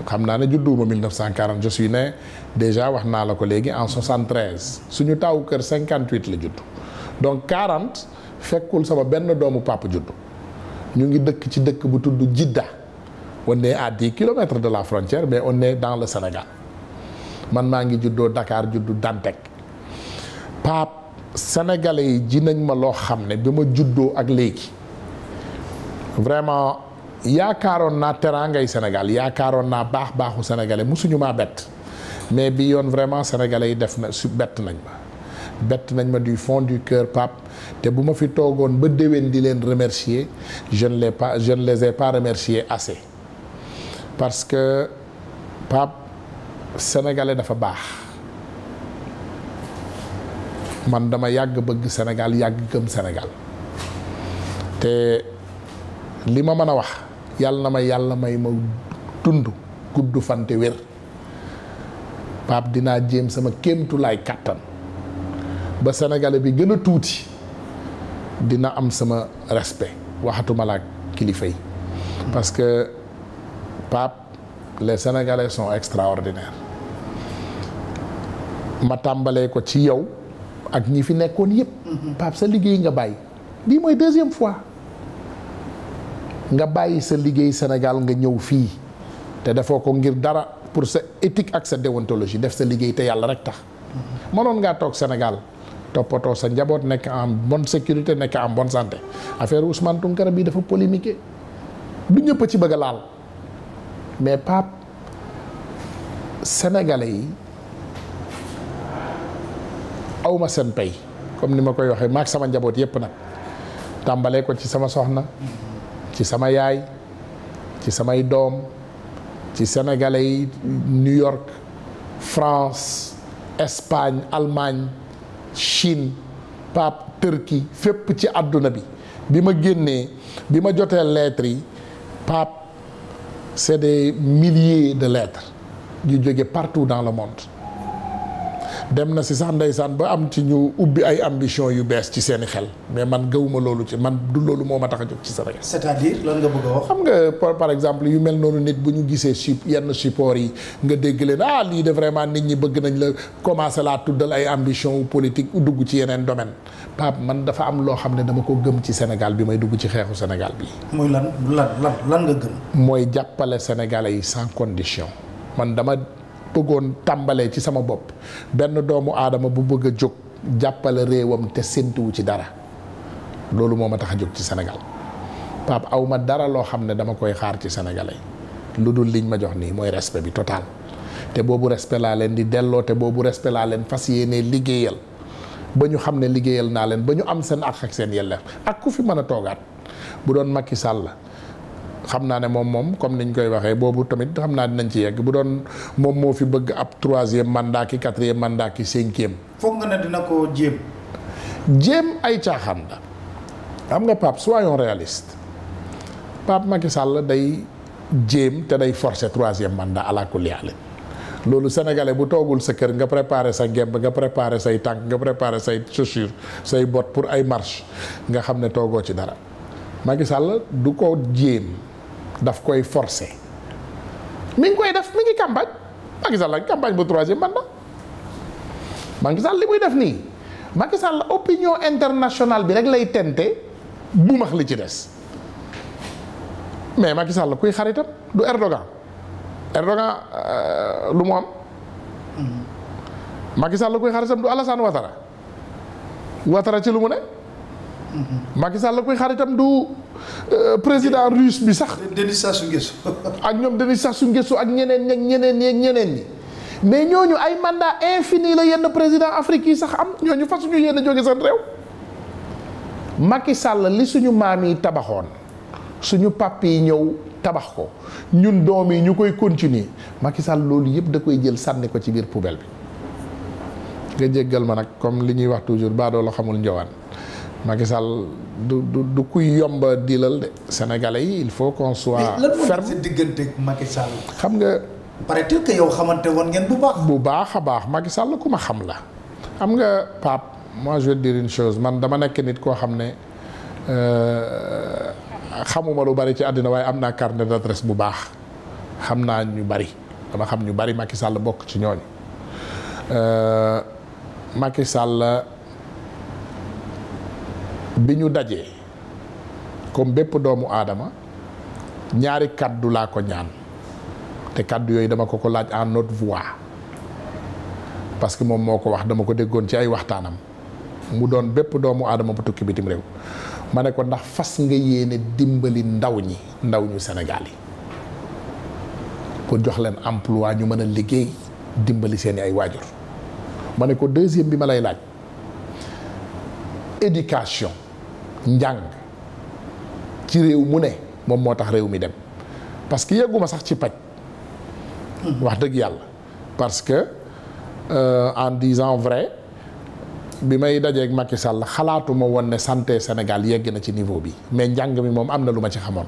xam naa ne judduuma 1940 je suis né déjà wax naa la ko léegi en 73 suñu taawu kër 58 la judd donc 40 fekkul sama benn doomu pap judd ñu ngi dëkk ci dëkk bu tudd Djidda on est à 10 kilomètres de la frontière mais on est dans le Sénégal man maa ngi juddoo Dakar juddu Dantec Pape sénégalais yi ji nañ ma loo xam ne bi ma juddoo ak léegi vraiment yaakaaroon naa teraangay Sénégal yaakaaroon naa baaxu sénégalais musuñu maa bett mais bi yoon vraiment sénégalais yi def na su bett nañ ma du fond du cœur Pape te bu ma fi toogoon ba déwén di leen remercier je ne les ai pas remerciés assez parce que Pape sénégalais dafa baax man dama yàgg bëgg Sénégal yàgg gëm Sénégal te li ma mën a wax yàlla na ma dund gudd fante wér Pape dinaa jéem sama kéemtulaay kàttan ba sénégalais bi gën a tuuti dina am sama respect waxatuma la kilifa yi parce que Pape les sénégalais sont extraordinaires ma tàmbalee ko ci yow ak ñi fi nekkoon yépp Pape sa liggéey nga bàyyi bii mooy deuxième fois nga bàyyi sa liggéey Sénégal nga ñëw fii te defoo ko ngir dara pour sa éthique ak sa déontologie def sa liggéey te yàlla rek tax mënoon ngaa toog Sénégal toppatoo sa njaboot nekk en bonne sécurité nekk en bonne santé affaire Ousmane Tounkara bii dafa polémique du ñëpp ci bëgg a laal mais Pape sénégalais yi awma seen pay comme ni ma koy waxee maag sama njaboot yépp nag tàmbalee ko ci sama soxna ci sama yaay ci samay doom ci sénégalais yi New York France Espagne Allemagne Chine Pape Turquie fépp ci àdduna bi ma génnee bi ma jotee lettres yi Pape c'est des milliers de lettres yu jóge partout dans le monde dem na si sax ndeysaan ba am ci ñu ubbi ay ambition yu bees ci seeni xel mais man gëwuma loolu ci man du loolu moo ma tax a jóg ci Sénégal. c'est-à-dire lan nga bëgg a wax. xam nga par exemple yu mel noonu nit bu ñu gisee yenn support yi nga dégg leen lii de vraiment nit ñi bëgg nañ la commencer laa tuddal ay ambition politique dugg ci yeneen domaine Pape man dafa am loo xam ne dama ko gëm ci Sénégal bi may dugg ci xeexu Sénégal bi. muy lan nga gëm. mooy jàppale Sénégalais yi sans condition man dama bëggoon tàmbalee ci sama bopp benn doomu aadama bu bëgg a jóg jàppale réewam te séntuwu ci dara loolu moo ma tax a jóg ci Sénégal Pape aw ma dara loo xam ne dama koy xaar ci sénégalais lu dul liñ ma jox nii mooy respect bi total te boobu respect laa leen di delloo te boobu respect laa leen fas yéenee liggéeyal ba ñu xam ne liggéeyal naa leen ba ñu am seen àq ak seen yelleef ak ku fi mën a toogaat bu doon Macky Sall xam naa ne moom comme niñ koy waxee boobu tamit xam naa dinañ ci yegg bu doon moom moo fi bëgg ab 3e mandat ki 4e mandat ki 5e. foog nga ne dina ko jéem. jéem ay caaxaan la xam nga Pape soyons réalistes Pape Macky Sall day jéem te day forcer 3e mandat ala kulli haal loolu sénégalais bu toogul sa kër nga préparer sa gemb nga préparer say tànk nga préparer say chaussure say bottes pour ay marche nga xam ne toogoo ci dara Macky Sall du ko jéem. daf koy forcer mi ngi koy def mi ngi campagne Macky Sall ak campagne bu 3e mandat Macky Sall li muy def nii Macky Sall opinion internationale bi rek lay tente bu max li ci des mais Macky Sall kuy xaritam du Erdogan lu mu am Macky Sall kuy xaritam du Alassane Ouattara ci lu mu ne Macky Sall kuy xaritam du président russe bi sax. Denis Sassou Nguesso. ak ñoom Denis Sassou Nguesso ak ñeneen ñi mais ñooñu ay mandat infini la yenn président Afrique yi sax am ñooñu fa suñu yéen a jóge seen réew. Macky Sall li suñu maam yi tabaxoon suñu pap yi ñëw tabax ko ñun doom yi ñu koy continuer Macky Sall loolu yëpp da koy jël sànni ko ci biir poubelle bi. nga jéggal ma nag comme li ñuy wax toujours baadoo la xamul njowaan Macky Sall du kuy yomba dilal de sénégalais yi il faut qu'on soit ferme. sa diggante ak Macky Sall. xam nga. paraît-il que yow xamante woon ngeen bu baax. bu baax a baax Macky Sall ku ma xam la. xam nga Pape moi je vais te dire une chose man dama nekk nit koo xam ne xamuma lu bari ci àddina waaye am naa carnet d'adresse bu baax xam naa ñu bari dama xam ñu bari Macky Sall bokk ci ñooñu Macky Sall. bi ñu dajee comme bépp doomu aadama ñaari kaddu laa ko ñaan te kaddu yooyu dama ko laaj en haute voix parce que moom moo ko wax dama ko déggoon ci ay waxtaanam mu doon bépp doomu aadama bu tukki bitim réew ma ne ko ndax fas nga yéene dimbali ndaw ñu Sénégal yi pour jox leen emploi ñu mën a liggéey dimbali seeni ay waajur. ma ne ko deuxième bi ma lay laaj éducation njàng ci réew mu ne moom moo tax réew mi dem parce que yegguma sax ci paj wax dëgg yàlla parce que en disant vrai bi may dajeeg Macky Sall xalaatuma woon ne santé Sénégal yegg na ci niveau bi mais njàng mi moom am na lu ma ci xamoon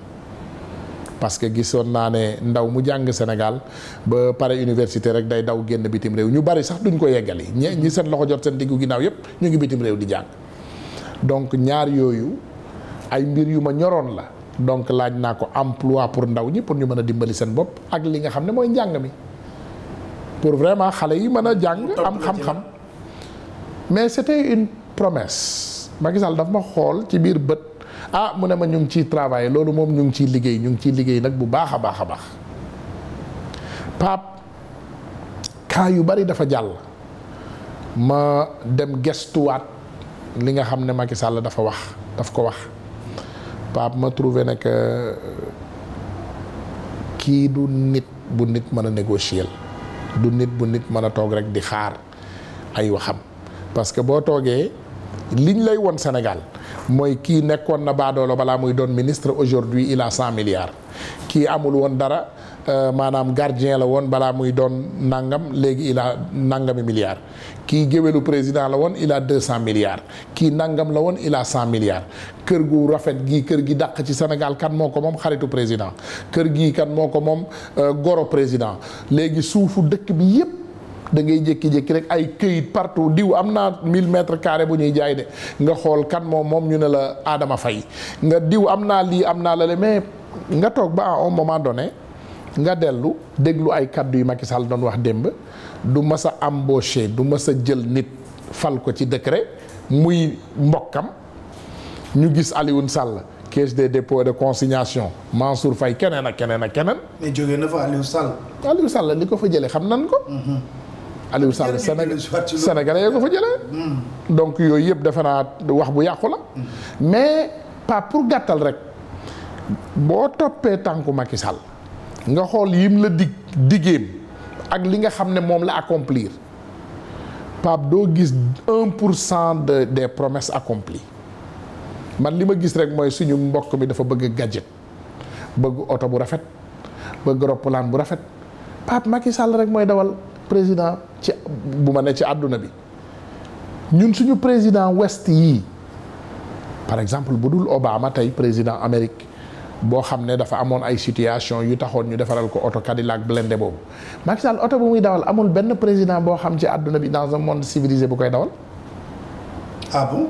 parce que gisoon naa ne ndaw mu jàng Sénégal ba pare université rek day daw génn bitim réew ñu bari sax duñ ko yeggali ñi seen loxo jot seen diggu ginnaaw yépp ñu ngi bitim réew di jàng donc ñaar yooyu ay mbir yu ma ñoroon la donc laaj naa ko emploi pour ndaw ñi pour ñu mën a dimbali seen bopp ak li nga xam ne mooy njàng mi pour vraiment xale yi mën a jàng am xam-xam mais c'était une promesse Macky Sall daf ma xool ci biir bët mu ne ma ñu ngi ciy travailler loolu moom ñu ngi ciy liggéey nag bu baax a baax a baax Pape cas yu bari dafa jàll ma dem gestuwaat li nga xam ne Macky Sall daf ko wax Pape ma trouvé ne que kii du nit bu nit mën a négocier du nit bu nit mën a toog rek di xaar ay waxam parce que boo toogee liñ lay won Sénégal mooy kii nekkoon na baadoolo balaa muy doon ministre aujourd'hui il a 100 milliards kii amul woon dara maanaam gardien la woon balaa muy doon nangam léegi il a nangami milliards kii géwélu président la woon il a 200 milliards kii nangam la woon il a 100 milliards kër gu rafet gii kër gi dàq ci Sénégal kan moo ko moom xaritu président kër gii kan moo ko moom goro président léegi suufu dëkk bi yépp da ngay jékki-jékki rek ay këyit partout diw am naa 1000 mètres carrés bu ñuy jaay de nga xool kan moom ñu ne la Adama Faye nga diw am naa lii am naa la mais nga toog ba à un moment donné nga dellu déglu ay kaddu yu Macky Sall doon wax démb du mës a embauché du mës a jël nit fal ko ci décret muy mbokkam ñu gis Alioune Sall caisse des dépôts de consignation Mansour Faye keneen ak keneen. mais jógee na fa Aliou Sall. Aliou Sall li ko fa jëlee xam nan ko. Aliou Sall Sénégalais yoo ko fa jëlee. donc yooyu yëpp defe naa wax bu yàqu la. mais pas pour gàttal rek boo toppee tànku Macky Sall nga xool yim la digéem ak li nga xam ne moom la accomplir Pape doo gis 1% des promesses accomplies man li ma gis rek mooy suñu mbokk mi dafa bëgg gadget bëgg oto bu rafet bëgg roppalaan bu rafet Pape Macky Sall rek mooy dawal président ci bu ma ne ci àdduna bi ñun suñu président ouest yii par exemple bu dul Obama tey président Amérique boo xam ne dafa amoon ay situation yu taxoon ñu defaral ko oto Cadillac blindé boobu Macky Sall oto bu muy dawal amul benn président boo xam ci àdduna bi dans un monde civilisé bu koy dawal. Ah bon.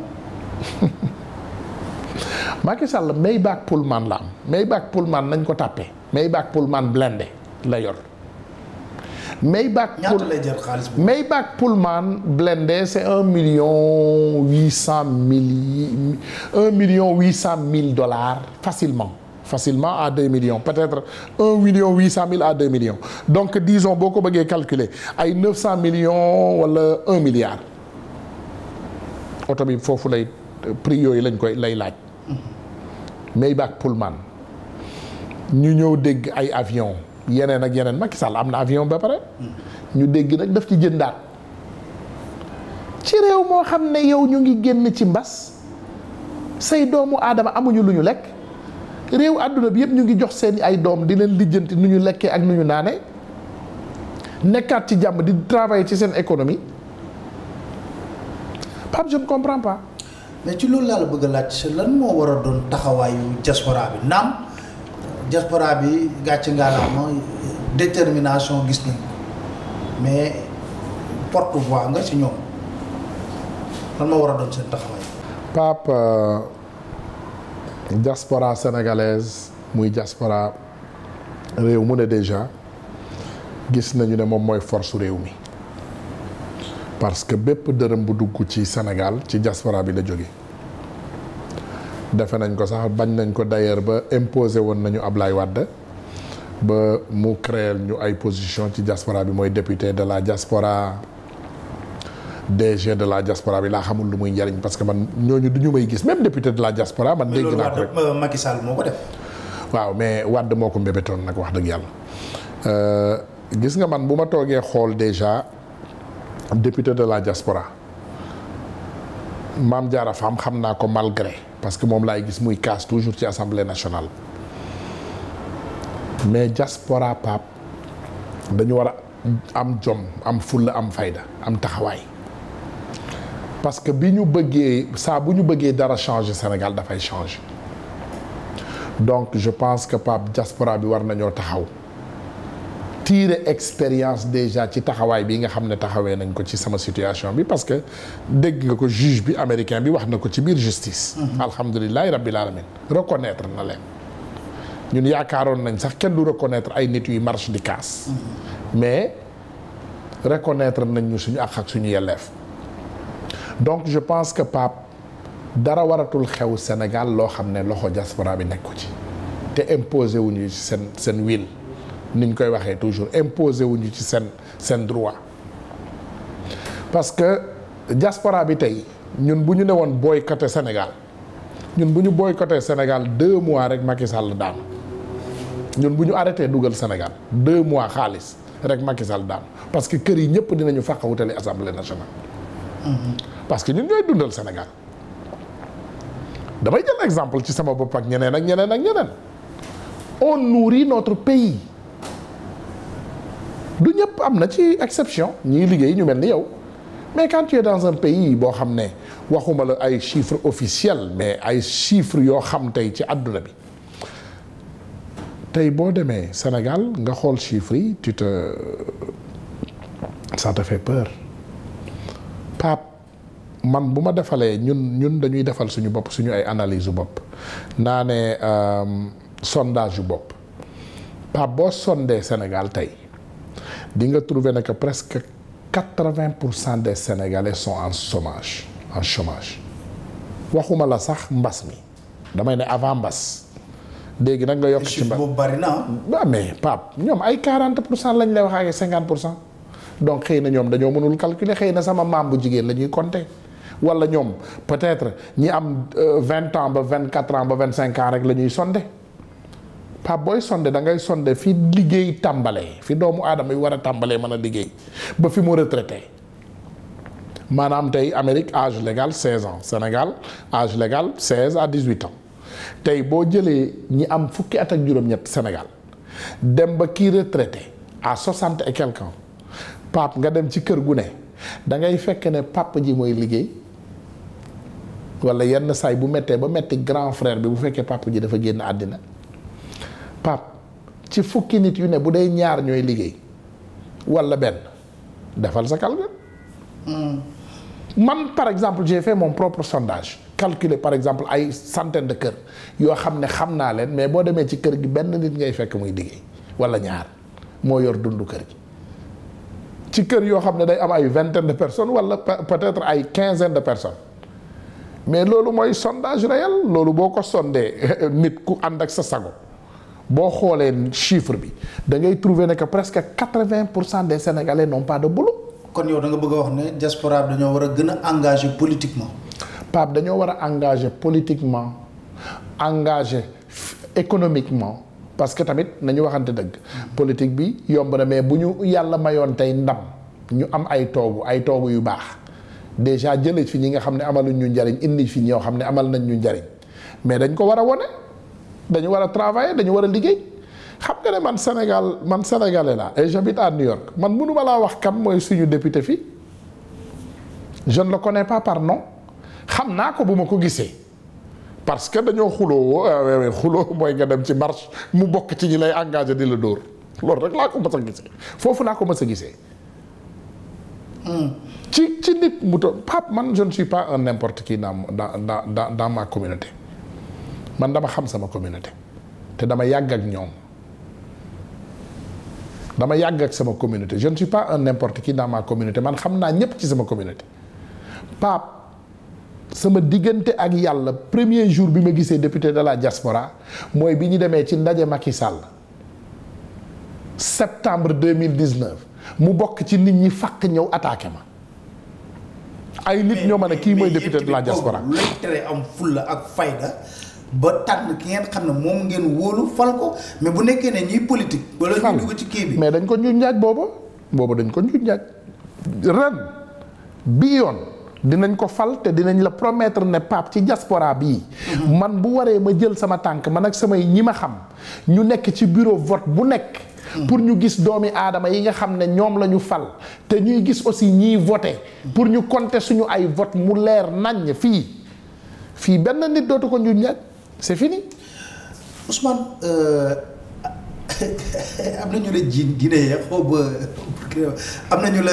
Macky Sall Maybach Pullman la am Maybach Pullman nañ ko tàppee Maybach Pullman blindé la yor. ñaata lay jar xaalis bi. Maybach Pullman blindé c'est 1,8 million facilement à 2 millions peut-être 1,8 million à 2 millions donc disons boo ko bëggee calculer ay 900 millions wala 1 milliard oto bi foofu lay prix yooyu lay laaj. Maybach Pullman ñu ñëw dégg ay avion yeneen ak yeneen Macky Sall am na avion ba pare ñu dégg nag daf ci jëndaat ci réew moo xam ne yow ñu ngi génn ci mbas say doomu aadama amuñu lu ñu lekk réew àdduna bi yëpp ñu ngi jox seen ay doom di leen lijjanti nu ñu lekkee ak nu ñu naane nekkaat ci jàmm di travailler ci seen économie Pape je ne comprends pas. mais ci loolu laa la bëgg a laaj lan moo war a doon taxawaayu diaspora bi naam diaspora bi gàcce ngaalaama détermination gis nañ mais porte-voix nga ci ñoom lan moo war a doon seen taxawaay. Pape diaspora sénégalaise muy diaspora réew mu ne déjà gis nañu ne moom mooy force réew mi parce que bépp dërëm bu dugg ci Sénégal ci diaspora bi la jóge defe nañ ko sax bañ nañ ko d'ailleurs ba imposé woon nañu Ablaye Wade ba mu créer ñu ay position ci diaspora bi mooy député de la diaspora DG de la diaspora bi laa xamul lu muy njariñ parce que man ñooñu du ñu may gis même député de la diaspora man dégg naa ko rek Macky Sall moo ko def. waaw mais Wade moo ko mbébétoon nag wax dëgg yàlla gis nga man bu ma toogee xool déjà député de la diaspora Mame Diarra Fam xam naa ko malgré parce que moom laay gis muy casse toujours ci assemblée nationale mais diaspora Pape dañu war a am jom am fulla am fayda am taxawaay parce que bi ñu bëggee saa bu ñu bëggee dara changer Sénégal dafay changer donc je pense que Pape diaspora bi war nañoo taxaw tirer expérience déjà ci taxawaay bi nga xam ne taxawee nañ ko ci sama situation bi parce que dégg nga ko juge bi américain bi wax na ko ci biir justice alhamdulilahi rabbil alamin reconnaître na leen ñun yaakaaroon nañ sax kenn du reconnaître ay nit yuy marche di casse mais reconnaître nañ ñu suñu àq ak suñu yelleef donc je pense que Pape dara waratul xew Sénégal loo xam ne loxo diaspora bi nekk ko ci te imposé wuñu ci seen will ni ñu koy waxee toujours imposé wuñu ci seen droit parce que diaspora bi tey ñun bu ñu ne woon boycotté Sénégal ñun bu ñu boycotté Sénégal 2 mois rek Macky Sall daan ñun bu ñu arrêté dugal Sénégal 2 mois xaalis rek Macky Sall daan parce que kër yi ñëpp dinañu fàq wutali assemblée nationale. parce que ñun ñooy dundal Sénégal damay jël exemple ci sama bopp ak ñeneen ak ñeneen ak ñeneen on nourrit notre pays. du ñëpp am na ci exception ñiy liggéey ñu mel ni yow mais quand tu es dans un pays boo xam ne waxuma la ay chiffres officiels mais ay chiffres yoo xam tey ci àdduna bi tey boo demee Sénégal nga xool chiffres yi ça te fait peur Pape man bu ma defalee ñun dañuy defal suñu bopp suñu ay analyse yu bopp naa ne sondage yu bopp Pape boo sondee Sénégal tey di nga trouver ne que presque 80% des Sénégalais sont en chômage waxuma la sax mbas mi damay ne avant mbas léegi nag nga yokk ci mbas boobu bari na waaw mais Pape ñoom ay 40% lañ lay wax ak 50% donc xëy na ñoom dañoo mënul calculer xëy na sama maam bu jigéen la ñuy compter wala ñoom peut-être ñi am 20 ans ba 24 ans ba 25 ans rek la ñuy sonde Pape booy sonde da ngay sonde fi liggéey tàmbalee fi doomu aadama yi war a tàmbalee mën a liggéey ba fi mu retraité maanaam tey Amérique âge légal 16 ans Sénégal âge légal 16 à 18 ans tey boo jëlee ñi am fukki at ak juróom-ñett Sénégal dem ba kii retraité à 60 et quelque ans Pape nga dem ci kër gu ne da ngay fekk ne papa ji mooy liggéey wala yenn saay bu méttee ba métti grand frère bi bu fekkee papa ji dafa génn àddina Pape ci fukki nit yu ne bu dee ñaar ñooy liggéey wala benn defal sa calcul. Man par exemple j'ai fait mon propre sondage calculer par exemple ay centaine de kër yoo xam ne xam naa leen mais boo demee ci kër gi benn nit ngay fekk muy liggéey wala ñaar moo yor dundu kër gi ci kër yoo xam ne day am ay 20aine de personnes wala peut-être ay 15aine de personnes mais loolu mooy sondage réel loolu boo ko sondee nit ku ànd ak sa sago boo xoolee chiffre bi da ngay trouver ne que presque 80% des Sénégalais n'ont pas de boulot. kon yow da nga bëgg a wax ne diaspora bi dañoo war a gën a engagé politiquement. Pape dañoo war a engagé politiquement engagé économiquement parce que tamit nañu waxante dëgg. politique bi yomb na mais bu ñu yàlla mayoon tey ndam ñu am ay toogu yu baax déjà jëlee fi ñi nga xam ne amaluñ ñu njariñ indi fi ñoo xam ne amal nañ ñu njariñ mais dañ ko war a wone dañu war a travailler dañu war a liggéey xam nga ne man sénégalais la et j'habite à New York man mënuma laa wax kan mooy suñu député fii je ne le connais pas par nom xam naa ko bu ma ko gisee parce que dañoo xuloo mooy nga dem ci marche mu bokk ci ñi lay engagé di la dóor loolu rek laa ko mës a gisee foofu laa ko mës a gisee ci nit mu to Pape man je ne suis pas un n'importe qui dans ma communauté man dama xam sama communauté te dama yàgg ak ñoom dama yàgg ak sama communauté je ne suis pas un n'importe qui dans ma communauté man xam naa ñépp ci sama communauté Pape sama diggante ak yàlla premier jour bi ma gisee député de la diaspora mooy bi ñu demee ci ndaje Macky Sall septembre 2019 mu bokk ci nit ñi fàq ñëw attaqué ma ay nit ñoo mën a kii mooy député de la diaspora. lu lay tere am fulla ak fayda ba tànn ki ngeen xam ne moom ngeen wóolu fal ko mais bu nekkee ne ñuy politique. wala ñu dugg ci kii bi. mais dañ ko ñu njaaj booba dañ ko ñu njaaj ren bii yoon dinañ ko fal te dinañ la promettre ne Pape ci diaspora bii. man bu waree ma jël sama tànk man ak samay ñi ma xam ñu nekk ci bureau vote bu nekk. pour ñu gis doomi aadama yi nga xam ne ñoom la ñu fal te ñuy gis aussi ñiy voté pour ñu compter suñu ay vote mu leer naññ fii benn nit dootu ko ñu njaaj c'est fini. Ousmane am na ñu la jiin Guinée xaw ba am na ñu la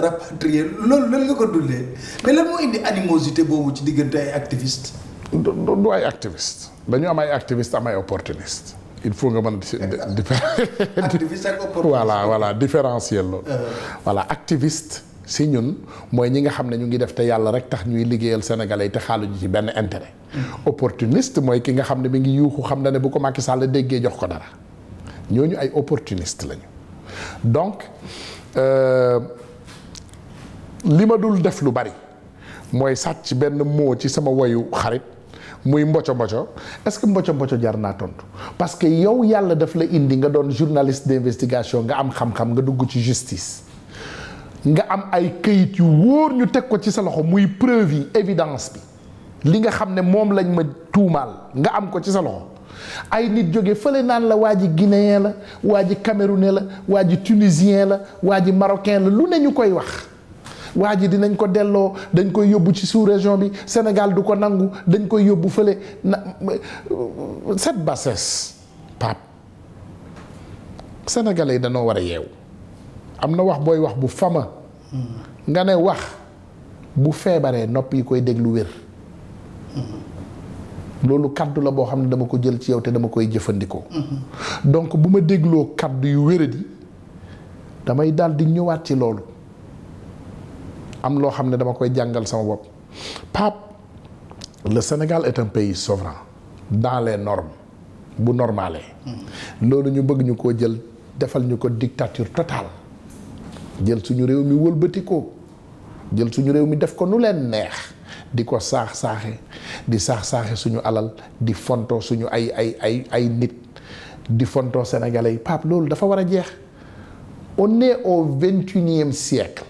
rapatrier loolu lan nga ko dundee mais lan moo indi animosité boobu ci diggante ay activistes. du ay activistes dañu am ay activistes am ay opportunistes. il faut nga mën a activiste ak opportuniste. voilà différentiel loolu. voilà activiste si ñun mooy ñi nga xam ne ñu ngi def te yàlla rek tax ñuy liggéeyal sénégalais te xaaluñu ci benn intérêt. opportuniste mooy ki nga xam ne mi ngi yuuxu xam na ne bu ko Macky Sall déggee jox ko dara ñooñu ay opportuniste lañu. donc li ma dul def lu bari mooy sàcc benn mot ci sama woyu xarit. muy mboco est-ce que mboco jar naa tontu parce que yow yàlla daf la indi nga doon journaliste d'investigation nga am xam-xam nga dugg ci justice nga am ay këyit yu wóor ñu teg ko ci sa loxo muy preuve yi évidence bi li nga xam ne moom lañ ma tuumaal nga am ko ci sa loxo ay nit jóge fële naan la waa ji guinéen la waa ji camerounais la waa ji tunisien la waa ji marocain la lu ne ñu koy wax waa ji dinañ ko delloo dañ koy yóbbu ci sous-région bi Sénégal du ko nangu dañ koy yóbbu fële na cette bassesse Pape sénégalais yi danoo war a yeewu am na wax booy wax bu fama nga ne wax bu feebaree nopp yi koy déglu wér loolu kaddu la boo xam ne dama ko jël ci yow te dama koy jëfandikoo donc bu ma dégloo kaddu yu wéradi damay daal di ñëwaat ci loolu am loo xam ne dama koy jàngal sama bopp Pape le Sénégal est un pays souverain dans les normes bu normalé loolu ñu bëgg ñu koo jël defal ñu ko dictature totale jël suñu réew mi wëlbati ko jël suñu réew mi def ko nu leen neex di ko saax-saaxe di saax-saaxe suñu alal di fontoo suñu ay nit di fontoo sénégalais yi Pape loolu dafa war a jeex on est au 21e siècle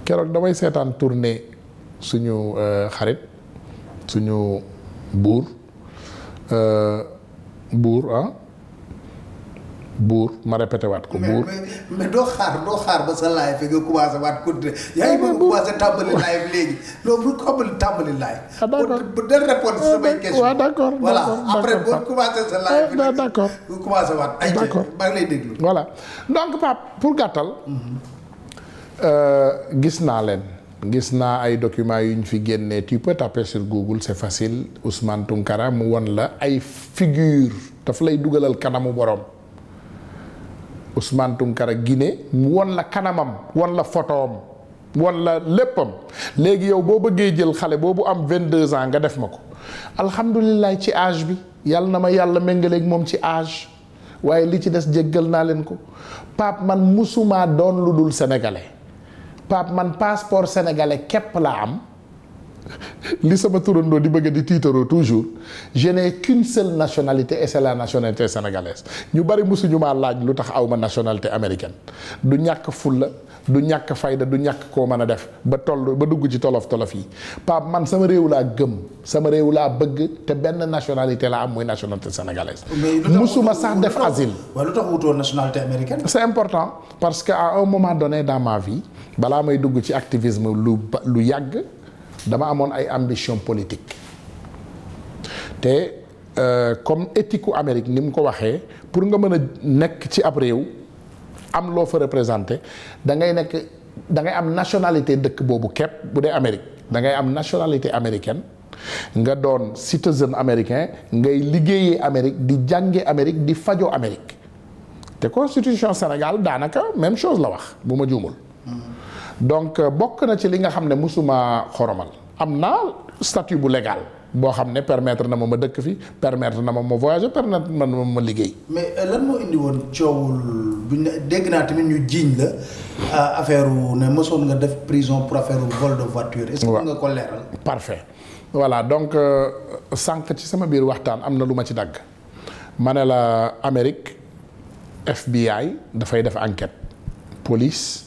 keroog damay seetaan tournée suñu xarit suñu buur ma répété waat ko buur. mais doo xaar ba sa live fi nga commencé waat continuer yaa ngi bëgg commencé tàmbali live léegi loolu bu tàmbali live. ah d'accord bu dee répondre si samay question. waaw d'accord voilà après boo commencé sa live. d'accord bu commencé waat. d'accord maa ngi lay déglu. voilà donc Pape pour gàttal. gis naa ay documents yu ñu fi génnee tu peux taper sur Google c'est facile Ousmane Tounkara mu won la ay figure daf lay dugalal kanamu borom Ousmane Tounkara Guinée mu won la kanamam won la photoom won la léppam léegi yow boo bëggee jël xale boobu am 22 ans nga def ma ko alhamdulilah ci âge bi yàlla na ma yàlla méngaleeg moom ci âge waaye li ci des jéggal naa leen ko Pape man musuma doon lu dul sénégalais Pape man passeport sénégalais képp laa am li sama turandoo di bëgg di tiitaroo toujours je n'ai qu'une seule nationalité et c'est la nationalité sénégalaise ñu bari musuñu maa laaj lu tax awma nationalité américaine du ñàkk fulla du ñàkk fayda du ñàkk koo mën a def ba dugg ci tolof yi Pape man sama réew laa gëm sama réew laa bëgg te benn nationalité laa am muy nationalité sénégalaise musuma sax def asile. waaw lu tax wutoo nationalité américaine. c'est important parce que à un moment donné dans ma vie balaa may dugg ci activisme lu yàgg dama amoon ay ambition politique te comme éthique u Amérique ni mu ko waxee pour nga mën a nekk ci ab réew am loo fa représenté da ngay am nationalité dëkk boobu képp bu dee Amérique da ngay am nationalité américaine nga doon citoyen américain ngay liggéeyee Amérique di jànge Amérique di fajoo Amérique te constitution Sénégal daanaka même chose la wax bu ma juumul donc bokk na ci li nga xam ne musuma xoromal am naa statut bu légal boo xam ne permettre na ma dëkk fi permettre na ma voyager permettre na ma liggéey. mais lan moo indi woon coowul bu ñu dégg naa tamit ñu jiiñ la affaire ne mësoon nga def prison pour affaire vol de voiture. est-ce que nga ko leeral. parfait voilà donc sànq ci sama biir waxtaan am na lu ma ci dagg ma ne la Amérique FBI dafay def enquête police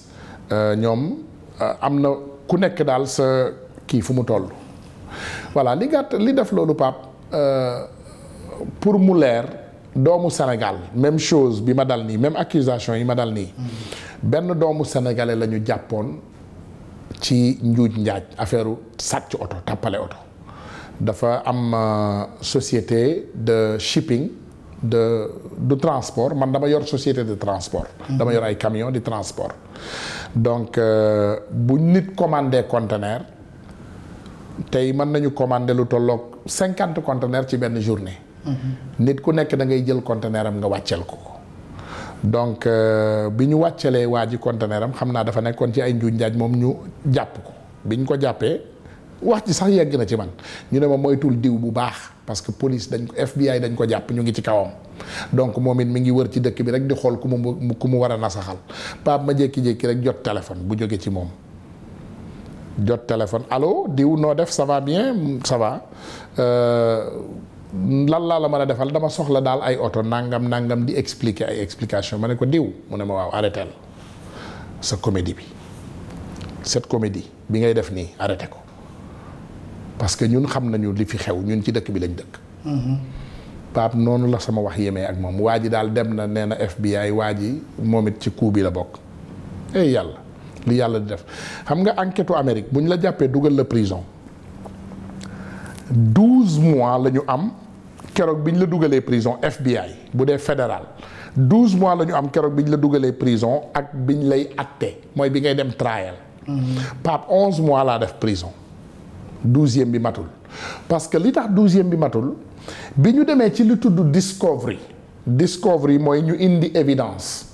ñoom am na ku nekk daal sa kii fu mu toll. voilà li def loolu Pape pour mu leer doomu Sénégal même chose bi ma dal nii même accusation yi ma dal nii benn doomu sénégalais la ñu jàppoon ci njuuj njaaj affaire sàcc oto tàppale oto dafa am société de shipping de transport man dama yor société de transport dama yor ay camion di transport donc bu nit commandé conteneur tey mën nañu commander lu tolloog 50 conteneurs ci benn journée. nit ku nekk da ngay jël conteneur am nga wàcceel ko. donc bi ñu wàccelee waa ji conteneur am xam naa dafa nekkoon ci ay njuuj njaaj moom ñu jàpp ko bi ñu ko jàppee wax ci sax yegg na ci man ñu ne ma moytul diw bu baax parce que police dañ ko FBI dañ ko jàpp ñu ngi ci kawam. donc moom it mi ngi wër ci dëkk bi rek di xool ku mu war a nasaxal Pape ma jékki-jékki rek jot téléphone bu jóge ci moom. jot téléphone allo diw noo def ça va bien ça va lan laa la mën a defal dama soxla daal ay oto nangam di expliquer ay explication ma ne ko diw mu ne ma waaw arrêté sa comédie bi cette comédie bi ngay def nii arrêté ko parce que ñun xam nañu li fi xew ñun ci dëkk bi lañ dëkk. Pape noonu la sama wax yemee ak moom waa ji daal dem na nee na FBI waa ji moom it ci coup bi la bokk. yàlla. li yàlla di def xam nga enquête u Amérique bu ñu la jàppee dugal la prison 12 mois la ñu am keroog bi ñu la dugalee prison FBI bu dee fédéral 12 mois la ñu am keroog bi ñu la dugalee prison ak bi ñu lay atte mooy bi ngay dem trial. Pape 11 mois laa def prison 12e bi matul parce que li tax 12e bi matul bi ñu demee ci li tudd discovery mooy ñu indi évidence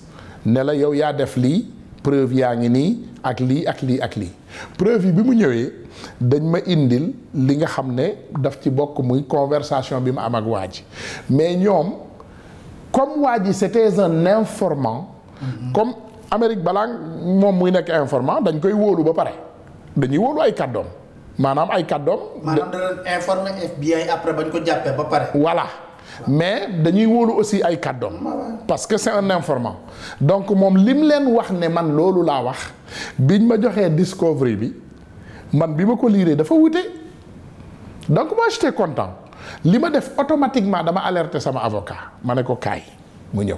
ne la yow yaa def lii. preuve yaa ngi nii ak lii ak lii ak lii preuve yi bi mu ñëwee dañ ma indil li nga xam ne daf ci bokk muy conversation bi ma am ak waa ji mais ñoom comme waa ji c'était un informant comme Amérique balaa moom muy nekk informant dañ koy wóolu ba pare dañuy wóolu ay kàddoom maanaam ay kàddoom maanaam da leen informer FBI après bañ ko jàppee ba pare voilà mais dañuy wóolu aussi ay kàddoom parce que c'est un informant donc moom lim leen wax ne man loolu laa wax biñ ma joxee discovery bi man bi ma ko liiree dafa wute donc moi j'étais content li ma def automatiquement dama alerter sama avocat ma ne ko kaay mu ñëw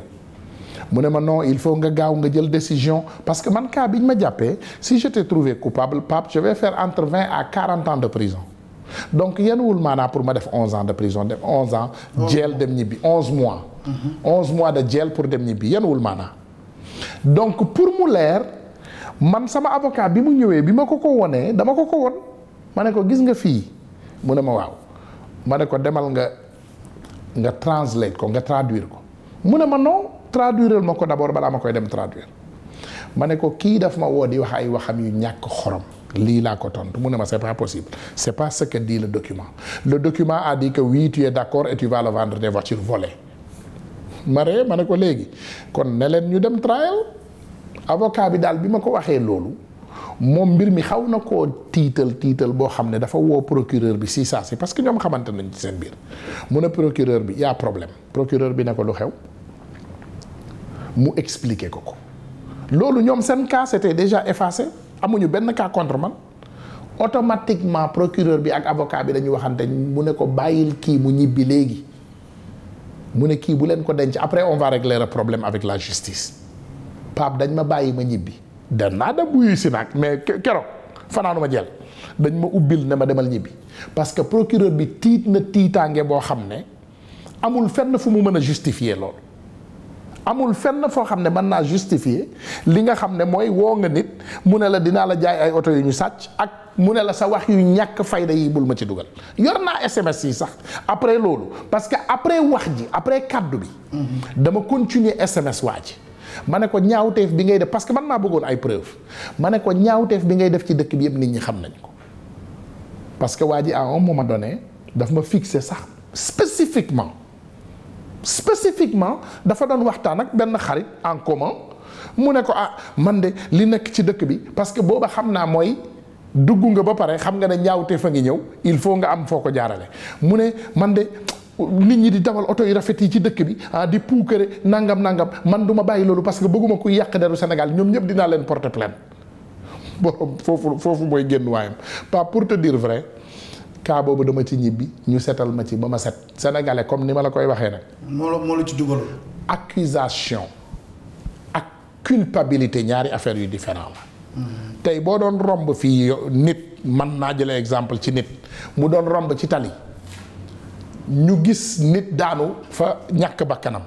mu ne ma non il faut nga gaaw nga jël décision parce que man cas biñ ma jàppee si j'étais trouvé coupable Pape je vais faire entre 20 à 40 ans de prison donc yenuwul maanaa pour ma def 11 ans de prison dem 11 ans jeel dem ñibbi 11 mois 11 mois de jeel pour dem ñibbi yenuwul maanaa donc pour mu leer man sama avocat bi mu ñëwee bi ma ko wonee dama ko won ma ne ko gis nga fii mu ne ma waaw ma ne ko demal nga translate ko nga traduire ko mu ne ma non traduirel ma ko d'abord balaa ma koy dem traduire ma ne ko kii daf ma woo di wax ay waxam yu ñàkk xorom lii laa ko tontu mu ne ma c'est pas possible c'est pas ce que dit le document a dit que oui tu es d'accord et tu vas le vendre des voitures volées ma ne ko léegi kon ne leen ñu dem trial avocat bi daal bi ma ko waxee loolu moom mbir mi xaw na koo tiital boo xam ne dafa woo procureur bi si saa si parce que ñoom xamante nañ ci seen biir mu ne procureur bi y a problème procureur bi ne ko lu xew mu expliquer ko loolu ñoom seen cas c'était déjà effacé amuñu benn cas contre man automatiquement procureur bi ak avocat bi dañuy waxante mu ne ko bàyyil kii mu ñibbi léegi mu ne kii bu leen ko denc après on va régler le problème avec la justice Pape dañ ma bàyyi ma ñibbi danaa da buyu si nag mais keroog fanaanu ma jël dañ ma ubbil ne ma demal ñibbi parce que procureur bi tiit na tiitaange boo xam ne amul fenn fu mu mën a justifier loolu amul fenn foo xam ne mën naa justifier li nga xam ne mooy woo nga nit mu ne la dinaa la jaay ay oto yu ñu sàcc ak mu ne la sa wax yu ñàkk fayda yi bul ma ci dugal yor naa SMS yi sax après loolu parce que après wax ji après kaddu bi dama continuer SMS waa ji ma ne ko ñaawteef bi ngay def parce que man maa bëggoon ay preuve ma ne ko ñaawteef bi ngay def ci dëkk bi yëpp nit ñi xam nañ ko parce que waa ji à un moment donné daf ma fixé sax spécifiquement dafa doon waxtaan ak benn xarit en commun mu ne ko ah man de li nekk ci dëkk bi parce que booba xam naa mooy dugg nga ba pare xam nga ne ñaawte fa ngi ñëw il faut nga am foo ko jaarale mu ne man de nit ñi di dawal oto yu rafet yi ci dëkk bi di puukare nangam man du ma bàyyi loolu parce que bëgguma kuy yàq deru Sénégal ñoom ñëpp dinaa leen porter plainte boobu foofu mooy génn waayam pas pour te dire vrai cas boobu dama ci ñibbi ñu setal ma ci ba ma set sénégalais comme ni ma la koy waxee nag. moo la ci dugal. accusation ak culpabilité ñaari affaires yu différent la. tey boo doon romb fii nit man naa jëlee exemple ci nit mu doon romb ci tali ñu gis nit daanu fa ñàkk bakkanam.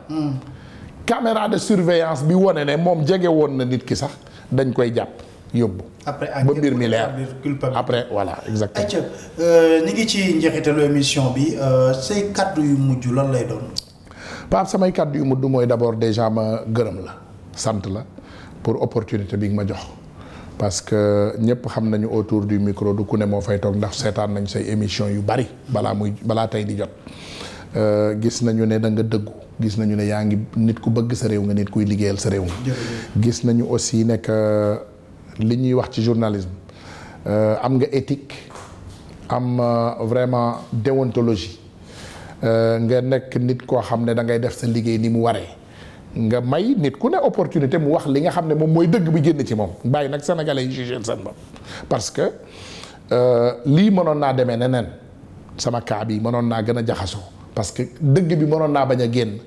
caméra de surveillance bi wone ne moom jege woon na nit ki sax dañ koy jàpp yóbbu. après ba mbir mi leer après voilà exactement. ayca ñu ngi ci njeexitalu émission bi say kaddu yu mujj lan lay doon. Pape samay kaddu yu mujj mooy d'abord déjà ma gërëm la sant la pour opportunité bi nga ma jox parce que ñëpp xam nañu autour du micro du ku ne moo fay toog ndax seetaan nañ say émission yu bari balaa tey di jot gis nañu ne da nga dëggu gis nañu ne yaa ngi nit ku bëgg sa réew nga nit kuy liggéeyal sa réew nga. gis nañu aussi nekk li ñuy wax ci journalisme am nga éthique am vraiment déontologie nga nekk nit koo xam ne da ngay def sa liggéey ni mu waree nga may nit ku ne opportunité mu wax li nga xam ne moom mooy dëgg bi génn ci moom bàyyi nag sénégalais yi jugé seen bopp parce que lii mënoon naa demee neneen sama cas bi mënoon naa gën a jaxasoo parce que dëgg bi mënoon naa bañ a génn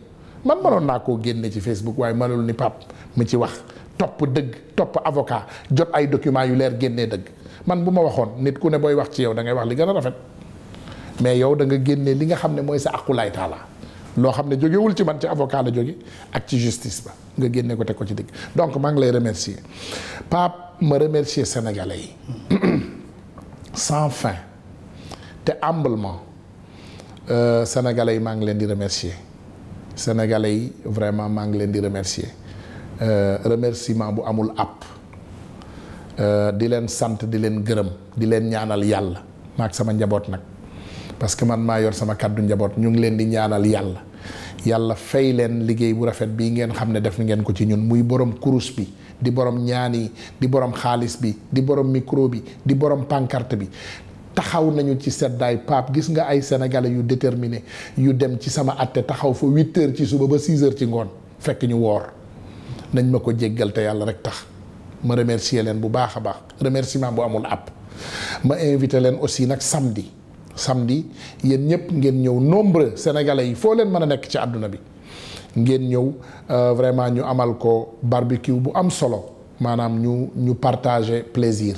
man mënoon naa koo génne ci Facebook waaye mënul ni Pape mu ci wax topp dëgg topp avocat jot ay documents yu leer génnee dëgg man bu ma waxoon nit ku ne booy wax ci yow da ngay wax li gën a rafet mais yow da nga génnee li nga xam ne mooy sa aqulaay taala loo xam ne jógewul ci man ci avocat la jóge ak ci justice ba nga génne ko teg ko ci dëgg donc maa ngi lay remercier Pape ma remercier sénégalais yi sans fin te humblement sénégalais yi maa ngi leen di remercier sénégalais yi vraiment maa ngi leen di remercier remerciement bu amul àpp di leen sant di leen gërëm di leen ñaanal yàlla maak sama njaboot nag parce que man maa yor sama kàddu njaboot ñu ngi leen di ñaanal yàlla fay leen liggéey bu rafet bii ngeen xam ne def ngeen ko ci ñun muy borom kurus bi di borom ñaan yi di borom xaalis bi di borom micro bi di borom pancarte bi taxaw nañu ci seddaay Pape gis nga ay sénégalais yu déterminé yu dem ci sama atte taxaw fa 8 heures ci suba ba 6 heures ci ngoon fekk ñu woor nañ ma ko jéggal te yàlla rek tax ma remercier leen bu baax a baax remerciement bu amul àpp ma invité leen aussi nag samedi yéen ñëpp ngeen ñëw nombreux sénégalais yi foo leen mën a nekk ci àdduna bi ngeen ñëw vraiment ñu amal ko barbecue bu am solo maanaam ñu partager plaisir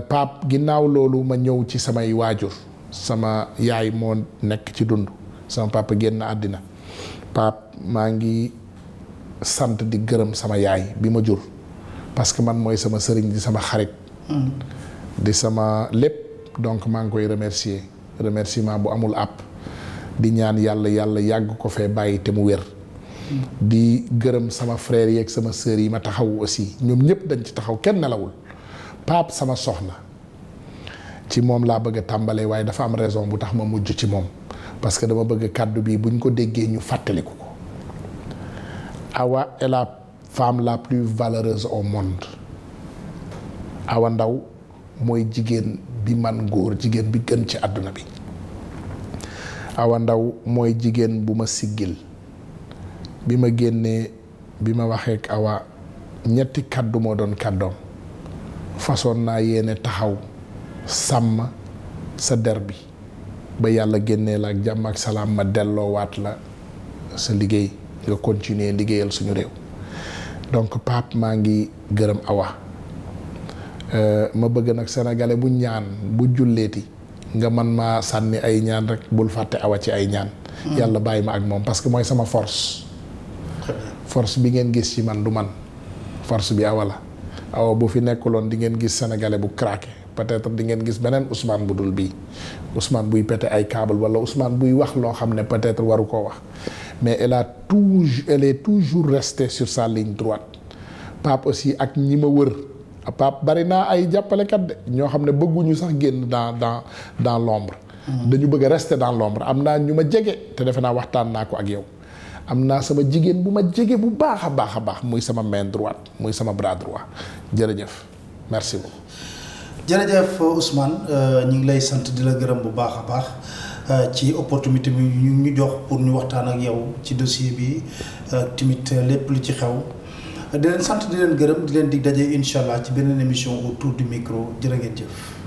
Pape ginnaaw loolu ma ñëw ci samay waajur sama yaay moo nekk ci dund sama papa génn àddina Pape maa ngi sant di gërëm sama yaay bi ma jur parce que man mooy sama sëriñ di sama xarit di sama lépp donc maa ngi koy remerciement bu amul àpp di ñaan yàlla yàgg ko fee bàyyi te mu wér di gërëm sama frères yi ak sama sœurs yi ma taxaw aussi ñoom ñëpp dañ ci taxaw kenn nelawul Pape sama soxna ci moom laa bëgg a tàmbalee waaye dafa am raison bu tax ma mujj ci moom parce que dama bëgg kàddu bi buñ ko déggee ñu fàttaliku ko Awa est la femme la plus valeureuse au monde Awa Ndaw mooy jigéen bi man góor jigéen bi gën ci àdduna bi Awa Ndaw mooy jigéen bu ma siggil bi ma génnee bi ma waxee ak Awa ñetti kàddu moo doon kàddoom façon naa yéene taxaw sàmm sa der bi ba yàlla génnee la ak jàmm ak salaam ma delloowaat la sa liggéey nga continuer liggéeyal suñu réew donc Pape maa ngi gërëm Awa ma bëgg nag sénégalais bu ñaan bu julleeti nga man maa sànni ay ñaan rek bul fàtte Awa ci ay ñaan yàlla bàyyi ma ak moom parce que mooy sama force bi ngeen gis ci man du man force bi Awa la Awa bu fi nekkuloon di ngeen gis sénégalais bu craqué peut-être di ngeen gis beneen Ousmane bu dul bii Ousmane buy pété ay câble wala Ousmane buy wax loo xam ne peut-être waru koo wax mais elle est toujours restée sur sa ligne droite Pape aussi ak ñi ma wër Pape bari naa ay jàppalekat de ñoo xam ne bëgguñu sax génn dans l'ombre dañu bëgg a rester dans l'ombre am naa ñu ma jege te defe naa waxtaan naa ko ak yow am naa sama jigéen bu ma jege bu baax a baax muy sama main droite muy sama bras droit jërëjëf merci beaucoup. jërëjëf Ousmane ñu ngi lay sant di la gërëm bu baax a baax ci opportunité bi ñu jox pour ñu waxtaan ak yow ci dossier bi tamit lépp lu ci xew di leen sant di leen gërëm di leen dig daje incha allah ci beneen émission autour du micro jërë ngeen jëf.